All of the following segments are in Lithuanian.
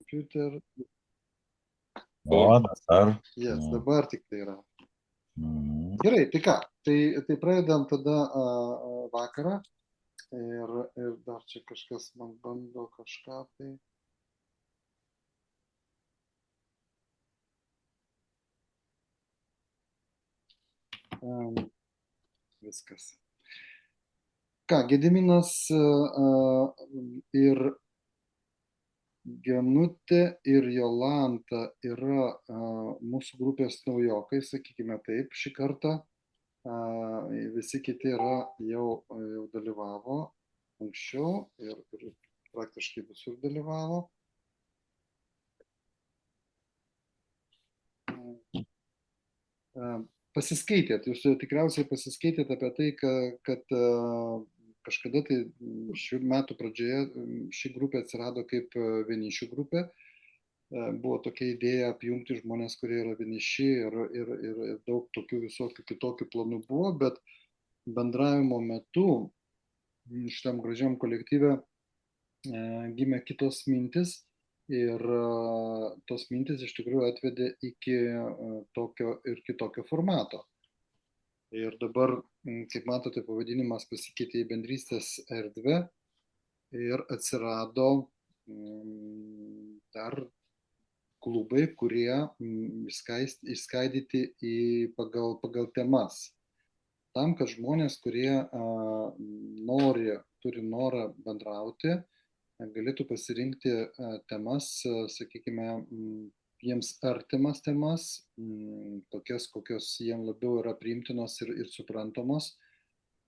Computer. O, dabar. Yes, Mm, dabar tik tai yra. mm. Gerai, tai ką? Tai pradedam tada vakarą ir dar čia kažkas man bando kažką tai. Um, viskas. Ką, Gediminas ir Genutė ir Jolanta yra mūsų grupės naujokai, sakykime taip, šį kartą. Visi kiti jau dalyvavo anksčiau ir praktiškai visur dalyvavo. Pasiskaitėt, jūs tikriausiai pasiskaitėt apie tai, kad kažkada tai šių metų pradžioje ši grupė atsirado kaip vienišių grupė. Buvo tokia idėja apjungti žmonės, kurie yra vieniši ir daug tokių visokių kitokių planų buvo, bet bendravimo metu šitam gražiam kolektyve gimė kitos mintis ir tos mintis iš tikrųjų atvedė iki tokio ir kitokio formato. Ir dabar, kaip matote, pavadinimas pasikeitė į bendrystės erdvę ir atsirado dar klubai, kurie išskaidyti pagal temas. Tam, kad žmonės, kurie turi norą bendrauti, galėtų pasirinkti temas, sakykime, jiems artimas temas, tokias, kokios jiems labiau yra priimtinos ir suprantamos,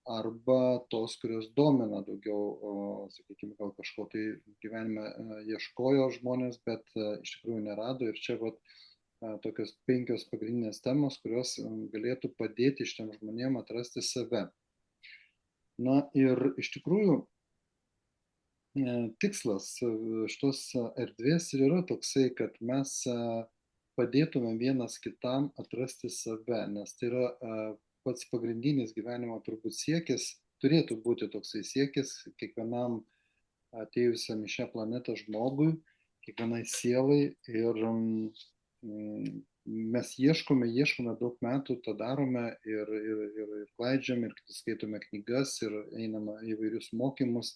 arba tos, kurios domina daugiau, sakykime, gal kažko tai gyvenime ieškojo žmonės, bet iš tikrųjų nerado. Ir čia vat tokios 5 pagrindinės temos, kurios galėtų padėti šitiem žmonėm atrasti save. Na ir iš tikrųjų tikslas šitos erdvės ir yra toksai, kad mes padėtume vienas kitam atrasti save, nes tai yra pats pagrindinis gyvenimo turbūt siekis, turėtų būti toksai siekis kiekvienam atėjusiam į šią planetą žmogui, kiekvienai sielai ir mes ieškome daug metų, tą darome ir klaidžiam, ir skaitome knygas, ir einame įvairius mokymus,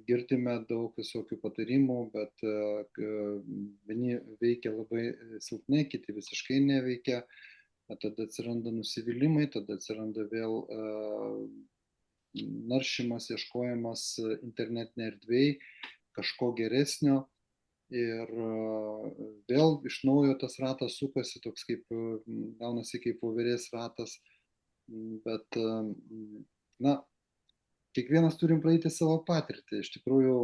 girdime daug visokių patarimų, bet vieni veikia labai silpnai, kiti visiškai neveikia, tada atsiranda nusivylimai, tada atsiranda vėl naršymas, ieškojimas internetinė erdvėj kažko geresnio ir vėl iš naujo tas ratas sukasi, toks kaip gaunasi kaip voverės ratas, bet na, kiekvienas turim praeiti savo patirtį. Iš tikrųjų,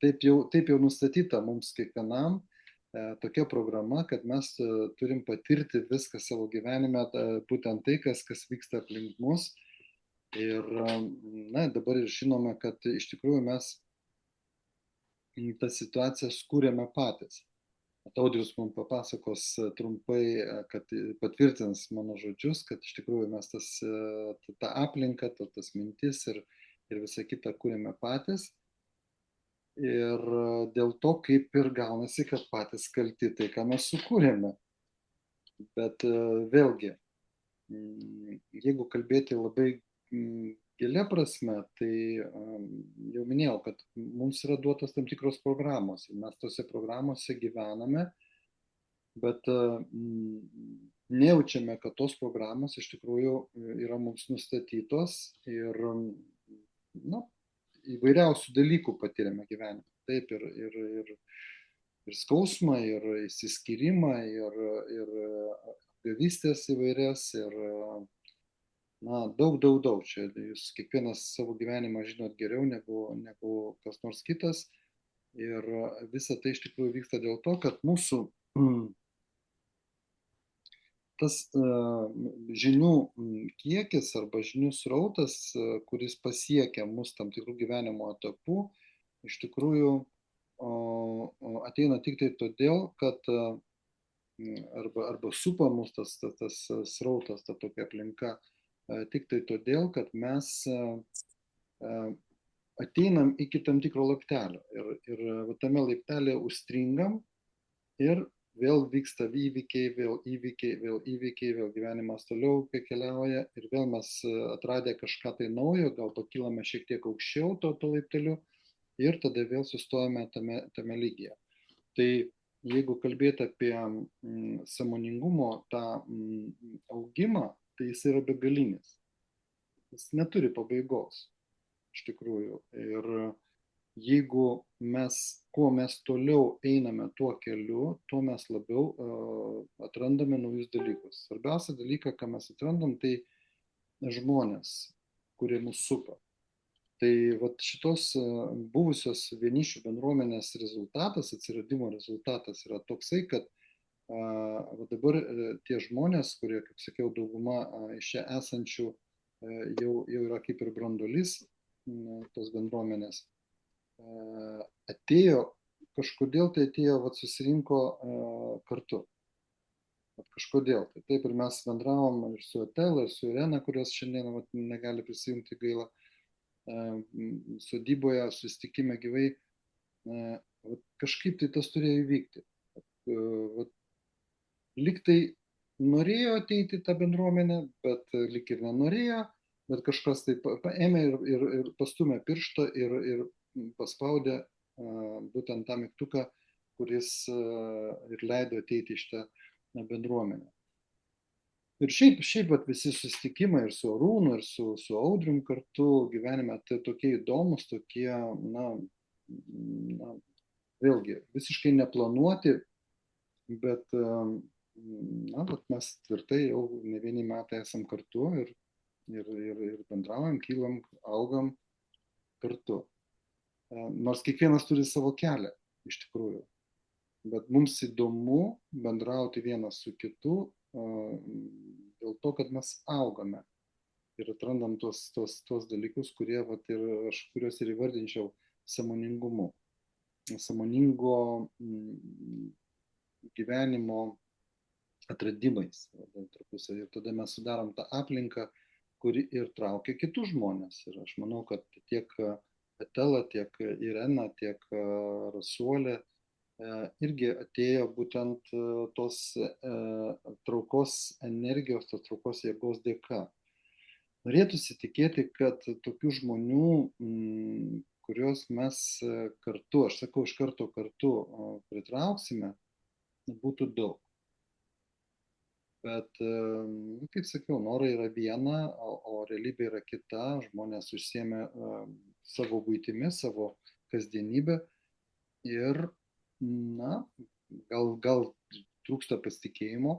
taip jau nustatyta mums kiekvienam tokia programa, kad mes turim patirti viską savo gyvenime, būtent tai, kas vyksta aplink mus. Ir na, dabar ir žinome, kad iš tikrųjų mes tas situacijas kūrėme patys. Audrius mums papasakos trumpai, kad patvirtins mano žodžius, kad iš tikrųjų mes tą aplinką, tas mintis ir visą kitą kūrėme patys. Ir dėl to kaip ir gaunasi, kad patys kalti tai, ką mes sukūrėme. Bet vėlgi, jeigu kalbėti labai gilia prasme, tai jau minėjau, kad mums yra duotos tam tikros programos ir mes tose programose gyvename, bet nejaučiame, kad tos programos iš tikrųjų yra mums nustatytos ir na, įvairiausių dalykų patiriame gyvenime. Taip, ir skausmą, ir įsiskyrimą, ir apgavystės įvairias, ir na, daug. Čia jūs kiekvienas savo gyvenimą žinot geriau negu kas nors kitas. Ir visa tai iš tikrųjų vyksta dėl to, kad mūsų tas žinių kiekis arba žinių srautas, kuris pasiekia mus tam tikrų gyvenimo etapų, iš tikrųjų ateina tik tai todėl, kad arba supa mus tas srautas, ta tokia aplinka, tik tai todėl, kad mes ateinam iki tam tikro laiptelio ir va tame laiptelėje užstringam ir vėl vyksta įvykiai, vėl įvykiai, vėl įvykiai, vėl gyvenimas toliau keliauja ir vėl mes atradę kažką tai naujo, gal pakilame šiek tiek aukščiau to laipteliu ir tada vėl sustojame tame lygyje. Tai jeigu kalbėti apie sąmoningumo tą augimą, tai jis yra begalinis. Jis neturi pabaigos, iš tikrųjų. Ir jeigu kuo mes toliau einame tuo keliu, tuo mes labiau atrandame naujus dalykus. Svarbiausia dalyka, ką mes atrandam, tai žmonės, kurie mus supa. Tai vat šitos buvusios vienišių bendruomenės rezultatas, atsiradimo rezultatas yra toksai, kad dabar tie žmonės, kurie, kaip sakiau, dauguma iš čia esančių jau yra kaip ir branduolys tos bendruomenės, atėjo, kažkodėl tai atėjo, vat, susirinko kartu. Vat kažkodėl. Tai taip ir mes bendravom ir su Atela, ir su Irena, kurios šiandien vat, negali prisijungti, gaila, sodyboje, susitikime gyvai. Vat, kažkaip tai tas turėjo įvykti. Vat, lyg tai norėjo ateiti tą bendruomenę, bet lyg ir nenorėjo, bet kažkas tai paėmė ir pastumė pirštą ir paspaudė būtent tą mygtuką, kuris ir leido ateiti iš tą bendruomenę. Ir šiaip vat, visi susitikimai ir su Arūnu, ir su Audrium kartu gyvenime, tai tokie įdomus, tokie, vėlgi, visiškai neplanuoti, bet mes tvirtai jau ne vieni metai esam kartu ir bendraujam, kylam, augam kartu. Nors kiekvienas turi savo kelią, iš tikrųjų. Bet mums įdomu bendrauti vienas su kitu dėl to, kad mes augame ir atrandam tuos dalykus, kuriuos ir įvardinčiau sąmoningumu. Sąmoningo gyvenimo atradimais. Ir tada mes sudarom tą aplinką, kuri ir traukia kitus žmonės. Ir aš manau, kad tiek Atela, tiek Irena, tiek Rasuolė irgi atėjo būtent tos traukos energijos, tos traukos jėgos dėka. Norėtųsi tikėti, kad tokių žmonių, kuriuos mes kartu, aš sakau iš karto kartu, pritrauksime, būtų daug. Bet, kaip sakiau, norai yra viena, o realybė yra kita, žmonės užsiėmė savo buitimi, savo kasdienybę ir gal trūksta pasitikėjimo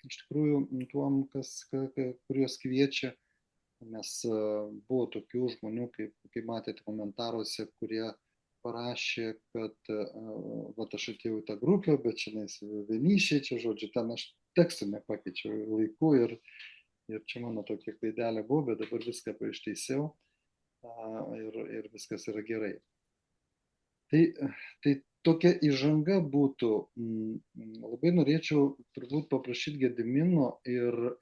iš tikrųjų tuom, kuriuos kviečia, nes buvo tokių žmonių, kaip matėte komentaruose, kurie parašė, kad aš atėjau į tą grupę, bet čia vienišiai, čia žodžiu, ten aš tekstų nepakeičiau laiku ir čia mano tokia klaidelė buvo, bet dabar viską ištaisiau ir viskas yra gerai. Tai tokia įžanga būtų, labai norėčiau turbūt paprašyti Gedimino ir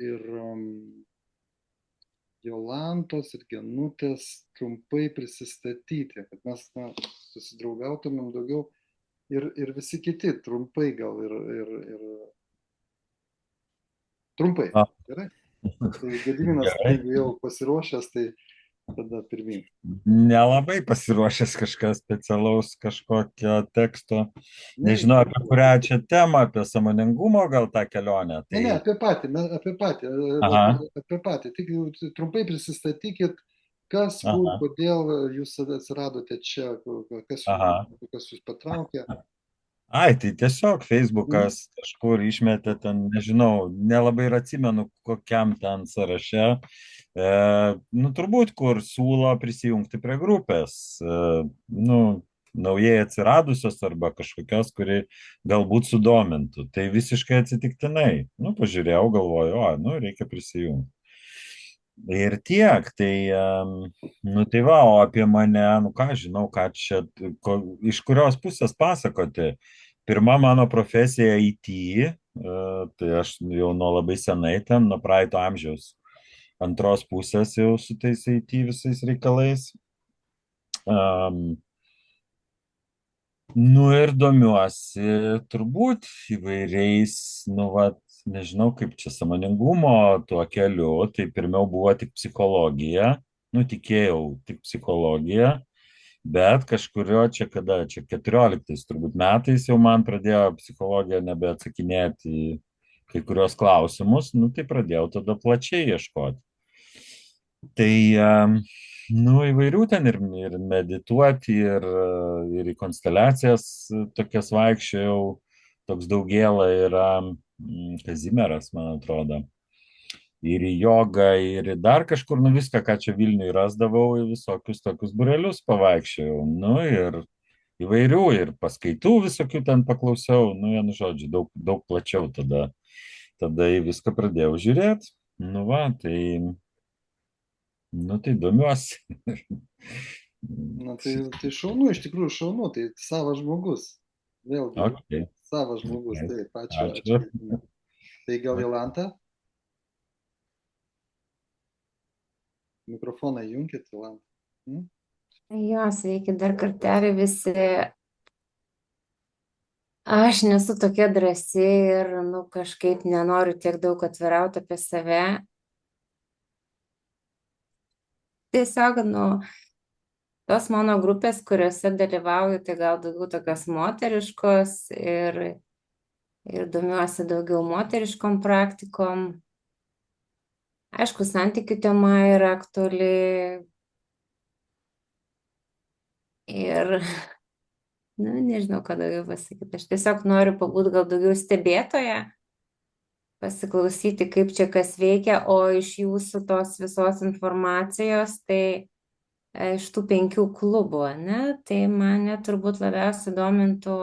Jolantos ir Genutės trumpai prisistatyti, kad mes susidraugautumėm daugiau ir visi kiti trumpai gal ir trumpai. Gerai? Tai Gediminas, jeigu jau pasiruošęs, tai tada pirmyn. Nelabai pasiruošęs kažką specialaus, kažkokio teksto. Nežinau, apie kurią čia temą, apie sąmoningumo gal tą kelionę. Tai... Ne, apie patį. Tik trumpai prisistatykit, kas, kur, kodėl jūs atsiradote čia, kas jūs patraukė. Ai, tai tiesiog Facebookas kažkur išmetė ten, nežinau, nelabai ir atsimenu, kokiam ten sąraše. Turbūt, kur siūlo prisijungti prie grupės, naujai atsiradusios arba kažkokios, kuri galbūt sudomintų. Tai visiškai atsitiktinai. Pažiūrėjau, galvoju, reikia prisijungti. Ir tiek, tai va, o apie mane, žinau, ką čia, iš kurios pusės pasakoti. Pirma mano profesija IT, tai aš jau nuo labai senai ten, nuo praeito amžiaus antros pusės jau su tais IT visais reikalais. Um, nu ir domiuosi turbūt įvairiais, nu, vat, nežinau kaip čia sąmoningumo tuo keliu, tai pirmiau buvo tik psichologija, nu, tikėjau tik psichologija, bet kažkurio čia kada, čia 14 turbūt metais jau man pradėjo psichologija nebeatsakinėti į kai kurios klausimus, nu, tai pradėjau tada plačiai ieškoti. Tai, nu, įvairių ten ir medituoti, ir į konsteliacijas tokias vaikščiojau, toks Daugėla yra Kazimieras, man atrodo, ir į jogą, ir į dar kažkur, nu, viską, ką čia Vilniui rasdavau, į visokius tokius burelius pavaikščiojau, nu, ir įvairių, ir paskaitų visokių ten paklausiau, nu, vienu žodžiu, daug plačiau tada į viską pradėjau žiūrėti, nu, va, tai domiuosi. Na, tai šaunu, iš tikrųjų šaunu, tai savas žmogus. Vėlgi, Okay. savas žmogus, taip, ačiū. Ačiū. Tai gal Jolanta? Mikrofoną junkit, Jolanta. Jo, sveiki dar kartelį visi. Aš nesu tokia drąsi ir, nu, kažkaip nenoriu tiek daug atvirauti apie save. Tiesiog, nu, tos mano grupės, kuriuose dalyvauju, tai gal daugiau tokios moteriškos ir domiuosi daugiau moteriškom praktikom. Aišku, santykių tema yra aktuali ir, nu, nežinau, ką daugiau pasakyti. Aš tiesiog noriu pabūti gal daugiau stebėtoje, pasiklausyti, kaip čia kas veikia, o iš jūsų tos visos informacijos, tai iš tų 5 klubų, ne, tai mane turbūt labiausiai domintų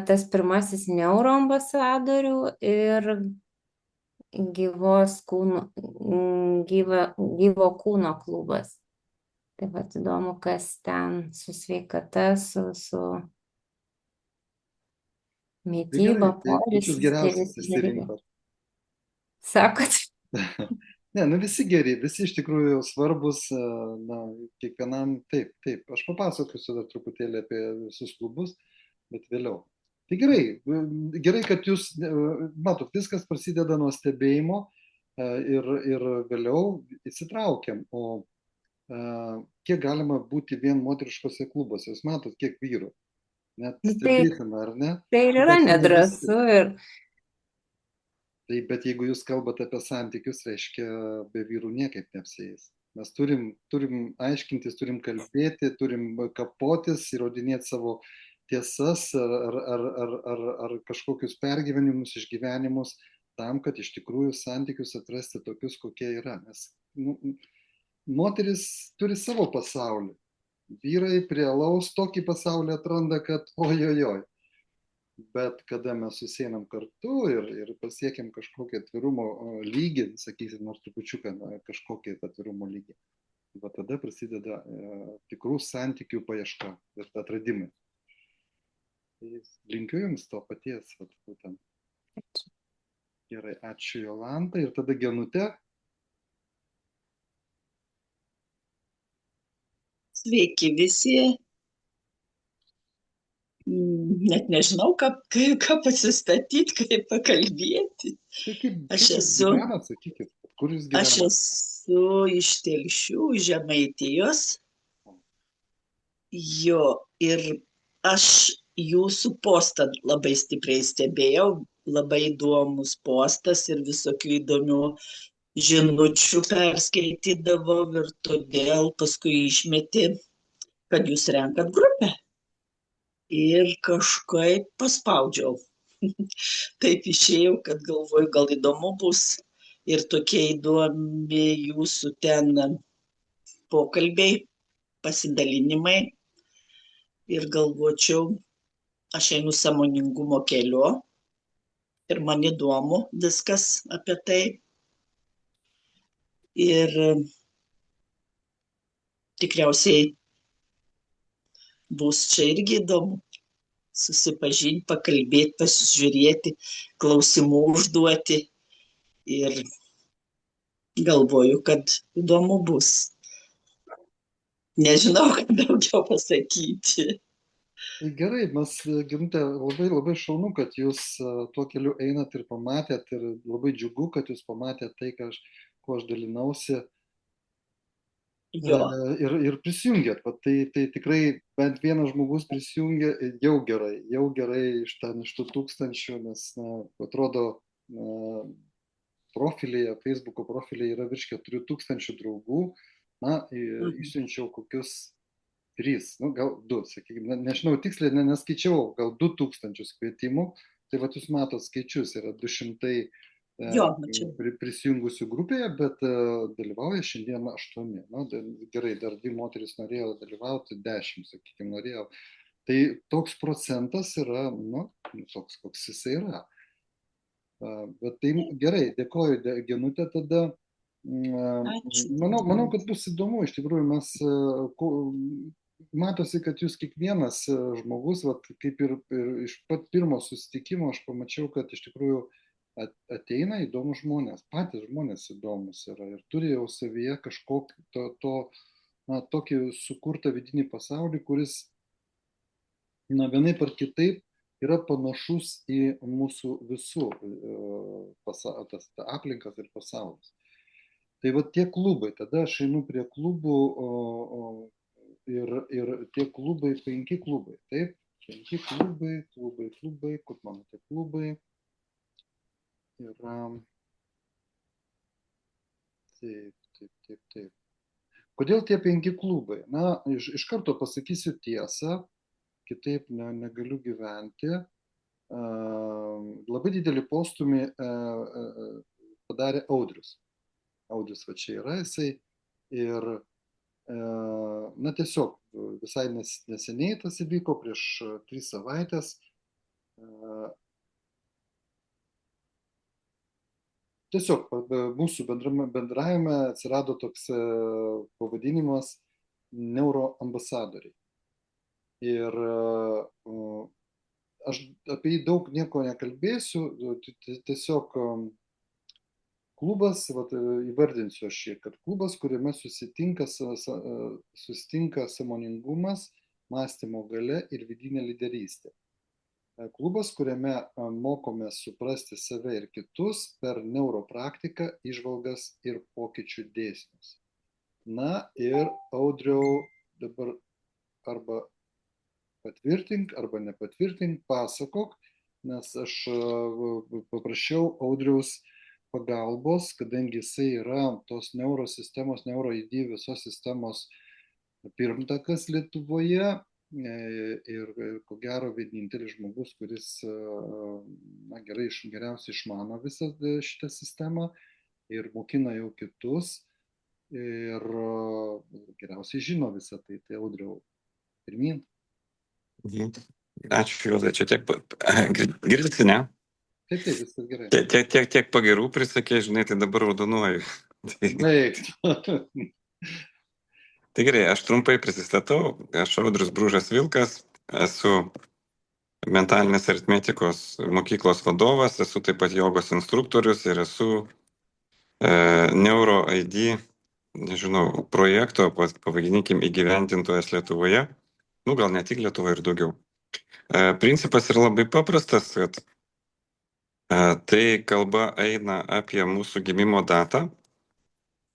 tas pirmasis neuroambasadorių ir gyvo kūno klubas. Tai vat įdomu, kas ten su sveikata, su mityba, poilsis. Geriausias išsirinkot. Sakot? Ne, nu visi geri, visi iš tikrųjų svarbus, na, kiekvienam, taip, aš papasakosiu dar truputėlį apie visus klubus, bet vėliau. Tai gerai, kad jūs, matot, viskas prasideda nuo stebėjimo ir vėliau įsitraukiam, o kiek galima būti vien moteriškose klubuose, jūs matot, kiek vyrų, net stebėtina, ar ne? Tai yra nedrąsu ir... Tai, bet jeigu jūs kalbate apie santykius, reiškia, be vyrų niekaip neapsieis. Mes turim aiškintis, turim kalbėti, turim kapotis, įrodinėti savo tiesas ar kažkokius pergyvenimus, išgyvenimus, tam, kad iš tikrųjų santykius atrasti tokius, kokie yra. Nes moteris turi savo pasaulį. Vyrai prie alaus tokį pasaulį atranda, kad ojojoj. Bet kada mes susėnam kartu ir pasiekėm kažkokį atvirumo lygį, sakysim, nors trupučiuką kažkokį atvirumo lygį, va tada prasideda tikrų santykių paieška ir atradimai. Linkiu jums to paties, būtent. Gerai, ačiū Jolanta. Ir tada Genutė. Sveiki visi. Net nežinau, ką pasistatyti, kaip pakalbėti. Aš esu iš Telšių, Žemaitijos. Jo, ir aš jūsų postą labai stipriai stebėjau, labai įdomus postas ir visokių įdomių žinučių perskaitydavau ir todėl paskui išmetė, kad jūs renkat grupę. Ir kažkaip paspaudžiau. Taip išėjau, kad galvoju, gal įdomu bus ir tokie įdomi jūsų ten pokalbiai, pasidalinimai. Ir galvočiau, aš einu sąmoningumo keliu ir man įdomu viskas apie tai. Ir tikriausiai bus čia irgi įdomu susipažinti, pakalbėti, pasižiūrėti, klausimų užduoti ir galvoju, kad įdomu bus. nežinau, ką daugiau pasakyti. Tai gerai, mes, Genute, labai labai šaunu, kad jūs tuo keliu einat ir pamatėt, ir labai džiugu, kad jūs pamatėt tai, kuo aš dalinausi. Jo, Ir prisijungėt, tai tikrai bent vienas žmogus prisijungė, jau gerai iš tų tūkstančių, nes atrodo profilyje, Facebooko profilyje yra virš 4000 draugų, išsiunčiau kokius 3, gal 2, sakykime, nežinau tiksliai, neskaičiau, gal 2000 kvietimų, tai vat jūs matot skaičius, yra 200 jo, mačiau. prisijungusių grupėje, bet dalyvauja šiandien 8. Gerai, dar 2 moteris norėjo dalyvauti, 10, sakykime, norėjo. Tai toks procentas yra, toks, koks jisai yra. Bet tai gerai, dėkoju, Genute, tada. Manau, kad bus įdomu, iš tikrųjų, matosi, kad jūs kiekvienas žmogus, kaip ir iš pat pirmo susitikimo aš pamačiau, kad iš tikrųjų ateina įdomus žmonės, patys žmonės įdomus yra ir turi jau savyje kažkokį tokį sukurtą vidinį pasaulį, kuris vienaip ar kitaip yra panašus į mūsų visų aplinkas ir pasaulis. Tai va tie klubai, tada aš einu prie klubų ir tie klubai, 5 klubai, taip, 5 klubai, kur mano tie klubai. Yra. Taip. Kodėl tie 5 klubai? Iš karto pasakysiu tiesą, kitaip negaliu gyventi. Labai didelį postumį padarė Audrius. Audrius va čia yra jisai. Ir tiesiog visai neseniai tas įvyko, prieš 3 savaitės. Tiesiog mūsų bendravime atsirado toks pavadinimas neuroambasadoriai. Ir aš apie jį daug nieko nekalbėsiu, tiesiog klubas, įvardinsiu aš jį, kad klubas, kuriame susitinka sąmoningumas, mąstymo galia ir vidinė lyderystė. Klubas, kuriame mokome suprasti save ir kitus per neuropraktiką, įžvalgas ir pokyčių dėsnius. Ir Audriau, dabar arba patvirtink, arba nepatvirtink, pasakok, nes aš paprašiau Audriaus pagalbos, kadangi jisai yra tos neurosistemos, neuroID visos sistemos pirmtakas Lietuvoje. Ir ko gero vienintelis žmogus, kuris geriausiai išmano visą šitą sistemą ir mokina jau kitus ir geriausiai žino visą tai. Tai Audriau, pirmyn. Ačiū, Juozai, čia tiek girdisi, ne? Taip, viskas gerai. Tiek pagirų prisakė, žinai, tai dabar raudonuoju. Taip. Tai gerai, aš trumpai prisistatau. Aš Audrius Bružas Vilkas, esu mentalinės aritmetikos mokyklos vadovas, esu taip pat jogos instruktorius ir esu NeuroID, projekto, pavadinkim, įgyvendintojas Lietuvoje. Gal ne tik Lietuvoje ir daugiau. Principas yra labai paprastas, kad tai kalba eina apie mūsų gimimo datą,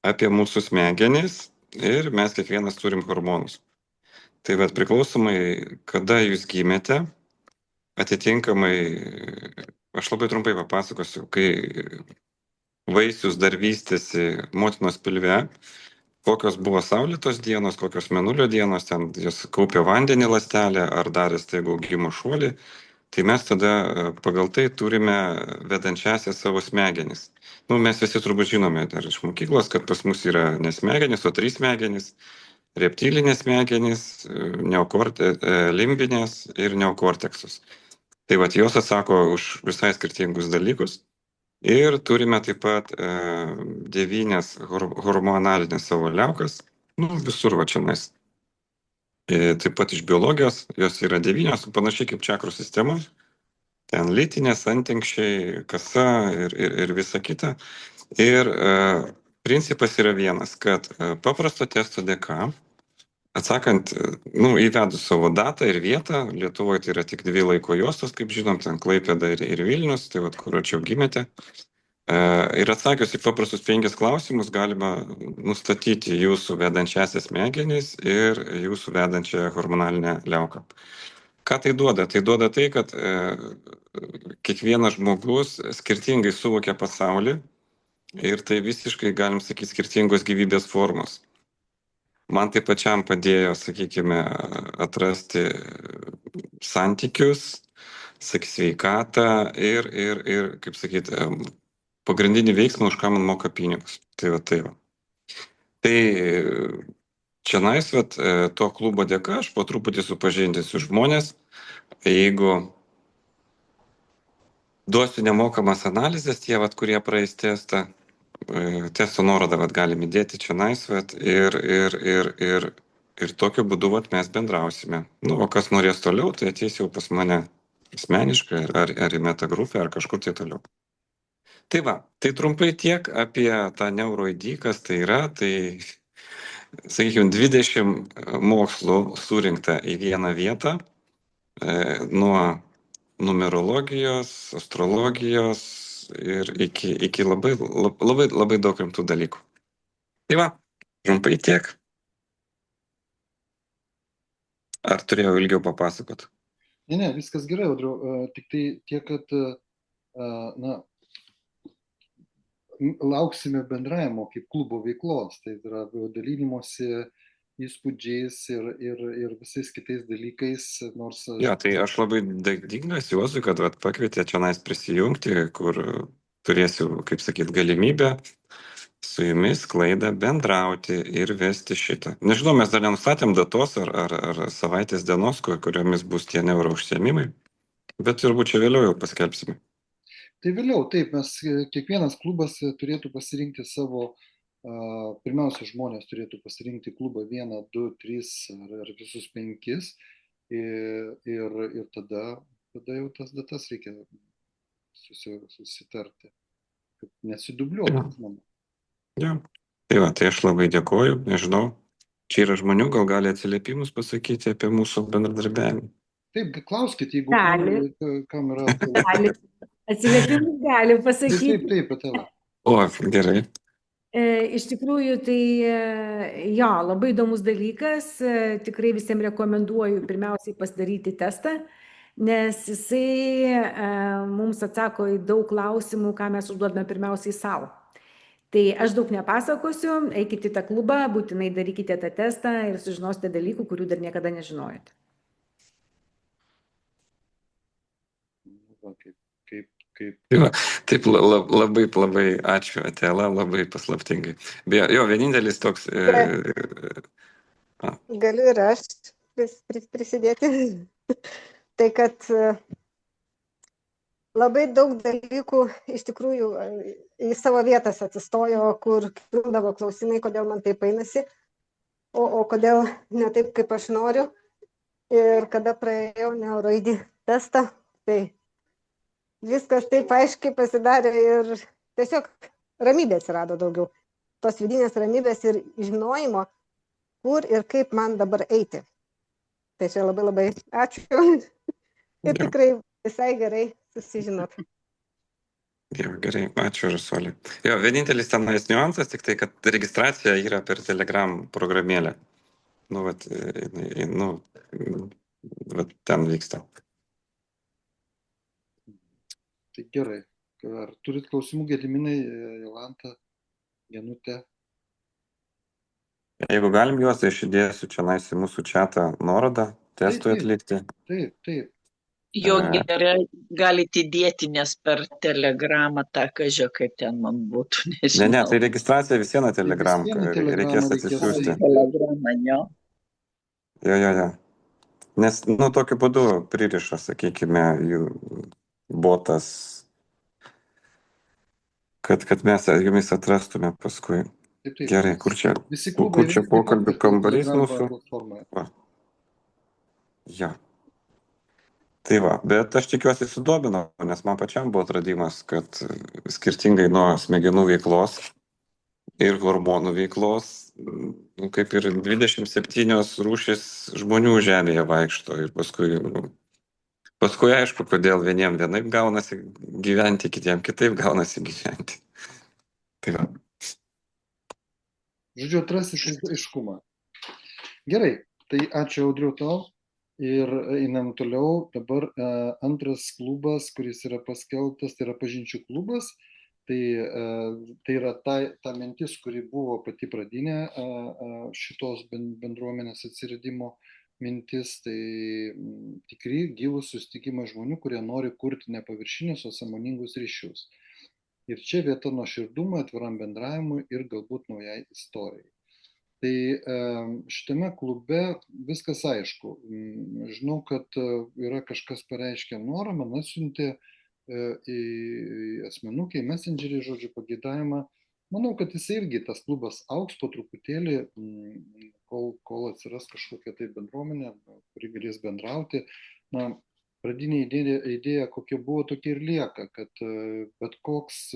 apie mūsų smegenis, ir mes kiekvienas turim hormonus. Tai priklausomai, kada jūs gimėte, atitinkamai, aš labai trumpai papasakosiu, kai vaisius dar vystėsi motinos pilve, kokios buvo saulėtos dienos, kokios mėnulio dienos, ten jos kaupė vandenį ląstelę ar darė staigų augimo šuolį, tai mes tada pagal tai turime vedančiąsias savo smegenis. Mes visi turbūt žinome dar iš mokyklos, kad pas mus yra ne smegenis, o 3 smegenys. Reptilinės smegenys, limbinės ir neokorteksus. Tai jos atsako už visai skirtingus dalykus. Ir turime taip pat 9 hormonalinės savo liaukas, visur čia mes. Taip pat iš biologijos, jos yra 9, panašiai kaip čakrų sistema. Ten lytinės, antenkščiai, kasa ir visa kita. Ir principas yra vienas, kad paprasto testo dėka atsakant, įvedus savo datą ir vietą, Lietuvoje tai yra tik 2 laiko juostos, kaip žinom, ten Klaipėda ir Vilnius, tai vat, kur arčiau gimėte. Ir atsakius į paprastus 5 klausimus galima nustatyti jūsų vedančiasias smegenis ir jūsų vedančią hormonalinę liauką. Ką tai duoda? Tai duoda tai, kad kiekvienas žmogus skirtingai suvokia pasaulį ir tai visiškai, galim sakyti, skirtingos gyvybės formos. Man tai pačiam padėjo, sakykime, atrasti santykius, sveikatą ir kaip sakyti, pagrindinį veiksmą, už ką man moka pinigus. Tai va. Tai čionais, to klubo dėka aš po truputį supažindinsiu žmonės. Jeigu duosiu nemokamas analizės, tie, kurie praeis testą, testo nuorodą galim įdėti čionais, ir tokiu būdu mes bendrausime. O kas norės toliau, tai ateis jau pas mane asmeniškai, ar į meta grupę, ar kažkur tai toliau. Tai va, tai trumpai tiek apie tą NeuroID, kas tai yra. Tai, sakykime, 20 mokslų surinkta į vieną vietą, nuo numerologijos, astrologijos ir iki labai daug rimtų dalykų. Tai va, trumpai tiek. Ar turėjau ilgiau papasakot? Ne, viskas gerai, Audriau. Tik tai tiek, kad lauksime bendravimo kaip klubo veiklos, tai yra dalinimosi įspūdžiais ir visais kitais dalykais, nors... Jo, tai aš labai dėkingas Juozui, kad pakvietė čionais prisijungti, kur turėsiu, kaip sakyt, galimybę su jumis klaidą bendrauti ir vesti šitą. Nežinau, mes dar nenustatėm datos ar savaitės dienos, kuriomis bus tie neuro užsiėmimai, bet turbūt čia vėliau jau paskelbsime. Tai vėliau, taip, mes kiekvienas klubas turėtų pasirinkti savo, pirmiausia, žmonės turėtų pasirinkti klubą 1, 2, 3 ar visus 5 ir tada jau tas datas reikia susitarti, kad nesidubliuotų. Ja. Tai va, tai aš labai dėkoju, nežinau, čia yra žmonių, gal gali atsiliepimus pasakyti apie mūsų bendradarbiavimą. Taip, klauskit, jeigu kam yra... Atsiliepimus gali pasakyti. Taip, Atela. O, gerai. Iš tikrųjų, tai jo, labai įdomus dalykas, tikrai visiems rekomenduoju pirmiausiai pasidaryti testą, nes jisai mums atsako į daug klausimų, ką mes užduodame pirmiausiai savo. Tai aš daug nepasakosiu, eikite į tą klubą, būtinai darykite tą testą ir sužinosite dalykų, kurių dar niekada nežinojote. Taip, labai ačiū, Atela, labai paslaptingai. Jo, vienintelis toks... Galiu ir aš prisidėti. Tai, kad labai daug dalykų iš tikrųjų į savo vietas atsistojo, kur kildavo klausimai, kodėl man taip einasi, o kodėl ne taip, kaip aš noriu. Ir kada praėjau NeuroID testą, tai viskas taip aiškiai pasidarė ir tiesiog ramybės atsirado daugiau. Tos vidinės ramybės ir žinojimo, kur ir kaip man dabar eiti. Tai čia labai ačiū. Ir tikrai visai gerai susižinot. Gerai, ačiū, Rasolė. Jo, vienintelis tenais niuansas, tik tai, kad registracija yra per Telegram programėlę. Ten vyksta. Tai gerai. Ar turit klausimų, Gediminai, Jolanta, Genutė? Jeigu galim juos, tai aš įdėsiu čia į mūsų chatą nuorodą, testui atlikti. Taip. Jo gerai galite įdėti, nes per Telegramą tą kažką, kaip ten man būtų, nežinau. Ne, tai registracija visieną Telegram, reikės atsisiųsti. Telegramą, jo. Jo. Nes, tokiu būdu pririša, sakykime, jų botas, kad mes jumis atrastume paskui. Taip. Gerai, kur čia pokalbių kambarys mūsų? Ja. Tai va, bet aš tikiuosi sudominau, nes man pačiam buvo atradimas, kad skirtingai nuo smegenų veiklos ir hormonų veiklos, Nu, kaip ir 27 rūšis žmonių žemėje vaikšto ir paskui aišku, kodėl vieniem vienaip gaunasi gyventi, kitiem kitaip gaunasi gyventi. Tai va. Žodžiu, atrasti aiškumą. Gerai, tai ačiū Audriau tau ir einam toliau. Dabar antras klubas, kuris yra paskelbtas, tai yra pažinčių klubas. Tai yra ta mintis, kuri buvo pati pradinė šitos bendruomenės atsiradimo mintis, tai tikri gyvus susitikimai žmonių, kurie nori kurti ne paviršinius, o sąmoningus ryšius. Ir čia vieta nuoširdumui, atviram bendravimui ir galbūt naujai istorijai. Tai šitame klube viskas aišku. Žinau, kad yra kažkas pareiškę norą, man atsiuntė į asmenukį, į messengerį, žodžiu, pageidavimą. Manau, kad jis irgi, tas klubas augs po truputėlį, kol atsiras kažkokia tai bendruomenė, kuri galės bendrauti. Na, pradinė idėja, kokia buvo, tokia ir lieka, kad bet koks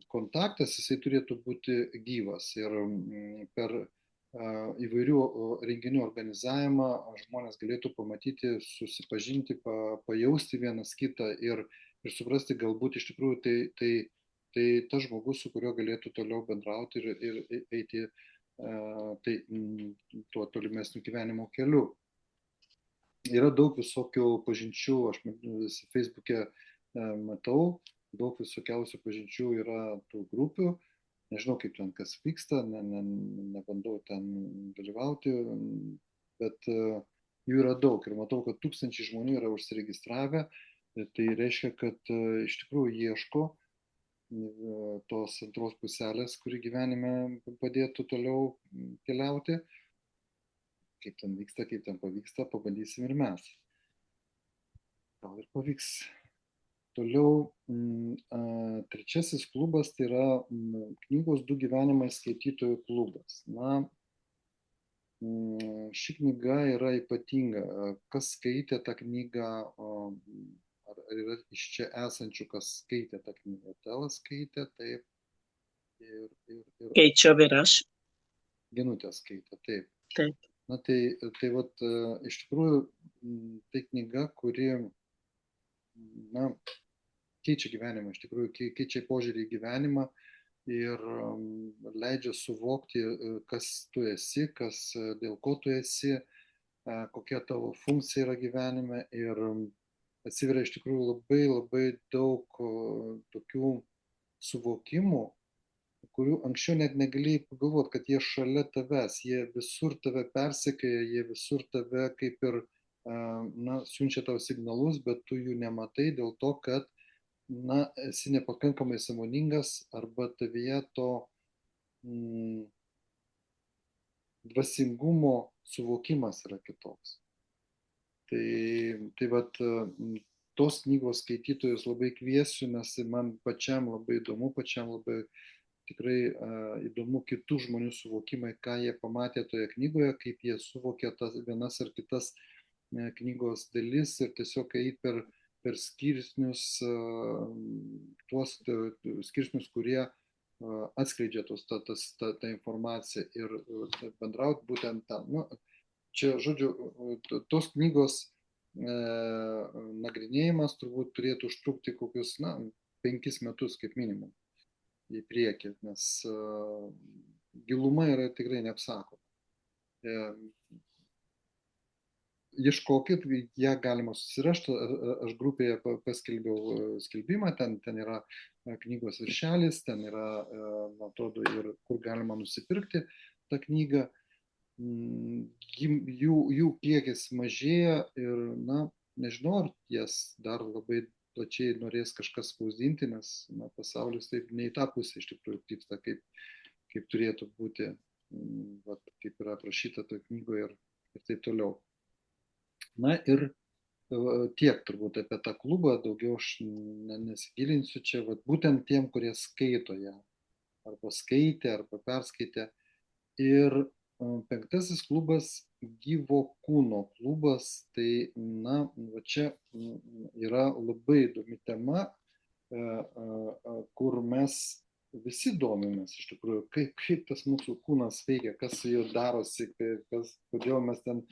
kontaktas, jisai turėtų būti gyvas ir per įvairių renginių organizavimą žmonės galėtų pamatyti, susipažinti, pajausti vienas kitą ir suprasti, galbūt iš tikrųjų tai tas žmogus, su kuriuo galėtų toliau bendrauti ir eiti tuo tolimesniu gyvenimo keliu. Yra daug visokių pažinčių, aš Facebook'e matau, daug visokiausių pažinčių yra tų grupių. Nežinau, kaip ten kas vyksta, nebandau ten dalyvauti, bet jų yra daug ir matau, kad 1000 žmonių yra užsiregistravę. Tai reiškia, kad iš tikrųjų ieško tos antros puselės, kuri gyvenime padėtų toliau keliauti. Kaip ten vyksta, kaip ten pavyksta, pabandysim ir mes. Gal ir pavyks. Toliau trečiasis klubas, tai yra knygos Du gyvenimai skaitytojų klubas. Na, ši knyga yra ypatinga. Kas skaitė tą knygą, ar yra iš čia esančių, kas skaitė tą knygą? Telas skaitė, taip. Skaičiau ir aš. Genutė skaitė, taip. Taip. Na, tai vat, iš tikrųjų, tai knyga, kuri, na, keičia gyvenimą, iš tikrųjų keičia požiūrį į gyvenimą ir leidžia suvokti, kas tu esi, dėl ko tu esi, kokia tavo funkcija yra gyvenime ir atsiveria iš tikrųjų labai labai daug tokių suvokimų, kurių anksčiau net negalėjai pagalvoti, kad jie šalia tavęs, jie visur tave persekioja, jie visur tave kaip ir, na, siunčia tau signalus, bet tu jų nematai dėl to, kad na, esi nepakankamai sąmoningas arba tavyje to dvasingumo suvokimas yra kitoks. Tai vat, tos knygos skaitytojus labai kviesiu, nes man pačiam labai įdomu, labai tikrai įdomu kitų žmonių suvokimai, ką jie pamatė toje knygoje, kaip jie suvokė tas vienas ar kitas knygos dalis ir tiesiog eiti per skirsnius, tuos skirsnius, kurie atskleidžia tą informaciją ir bendrauti būtent tam. Nu, čia, žodžiu, tos knygos nagrinėjimas turbūt turėtų užtrukti kokius, 5 metus kaip minimum į priekį, nes giluma yra tikrai neapsakoma. Ieškokit, ją galima susirašti, aš grupėje paskelbiau skelbimą, ten yra knygos viršelis, ten yra, man atrodo, ir kur galima nusipirkti tą knygą. Jų kiekis mažėja ir, na, nežinau, ar jas dar labai plačiai norės kažkas spausdinti, nes pasaulis taip ne į tą pusę iš tikrųjų krypsta, kaip turėtų būti, kaip yra aprašyta toje knygoje ir taip toliau. Na ir tiek turbūt apie tą klubą, daugiau aš nesigilinsiu čia, būtent tiem, kurie skaito ją, arba skaitė, arba perskaitė. Ir 5. klubas gyvo kūno klubas, tai, na, čia yra labai įdomi tema, kur mes visi domimės iš tikrųjų, kaip tas mūsų kūnas veikia, kas su juo darosi, kodėl mes ten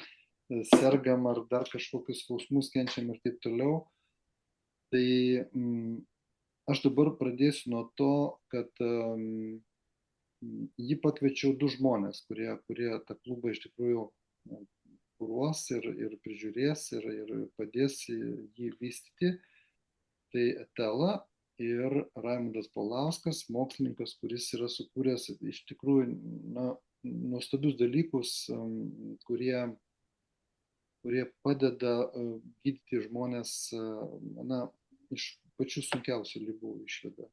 sergam ar dar kažkokius skausmus kenčiam ir taip toliau. Tai aš dabar pradėsiu nuo to, kad jį pakviečiau 2 žmonės, kurie tą klubą iš tikrųjų kuruos ir prižiūrės ir padės jį vystyti. Tai Etela ir Raimundas Paulauskas, mokslininkas, kuris yra sukūręs iš tikrųjų nuostabius dalykus, kurie padeda gydyti žmonės iš pačių sunkiausių ligų išveda.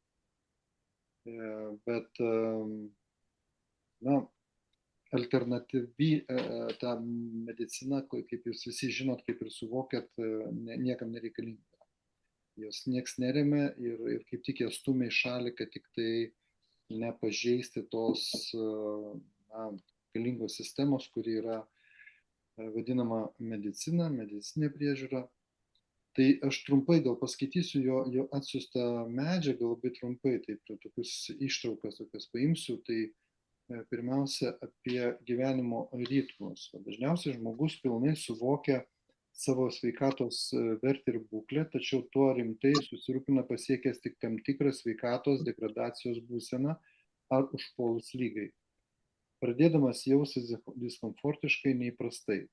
Bet alternatyvi ta medicina, kaip jūs visi žinot, kaip ir suvokėt, niekam nereikalinga. Jos nieks neremia ir kaip tik jas stumia į šalį, kad tik tai nepažeisti tos galingos sistemos, kuri yra vadinama medicina, medicinė priežiūra. Tai aš trumpai gal paskaitysiu jo atsiųstą medžiagą, labai trumpai, taip tokius ištraukas tokias paimsiu. Tai pirmiausia apie gyvenimo ritmus. Dažniausiai žmogus pilnai suvokia savo sveikatos vertę ir būklę, tačiau tuo rimtai susirūpina pasiekęs tik tam tikrą sveikatos degradacijos būseną ar užpuolus lygai, pradėdamas jaustis diskomfortiškai neįprastai.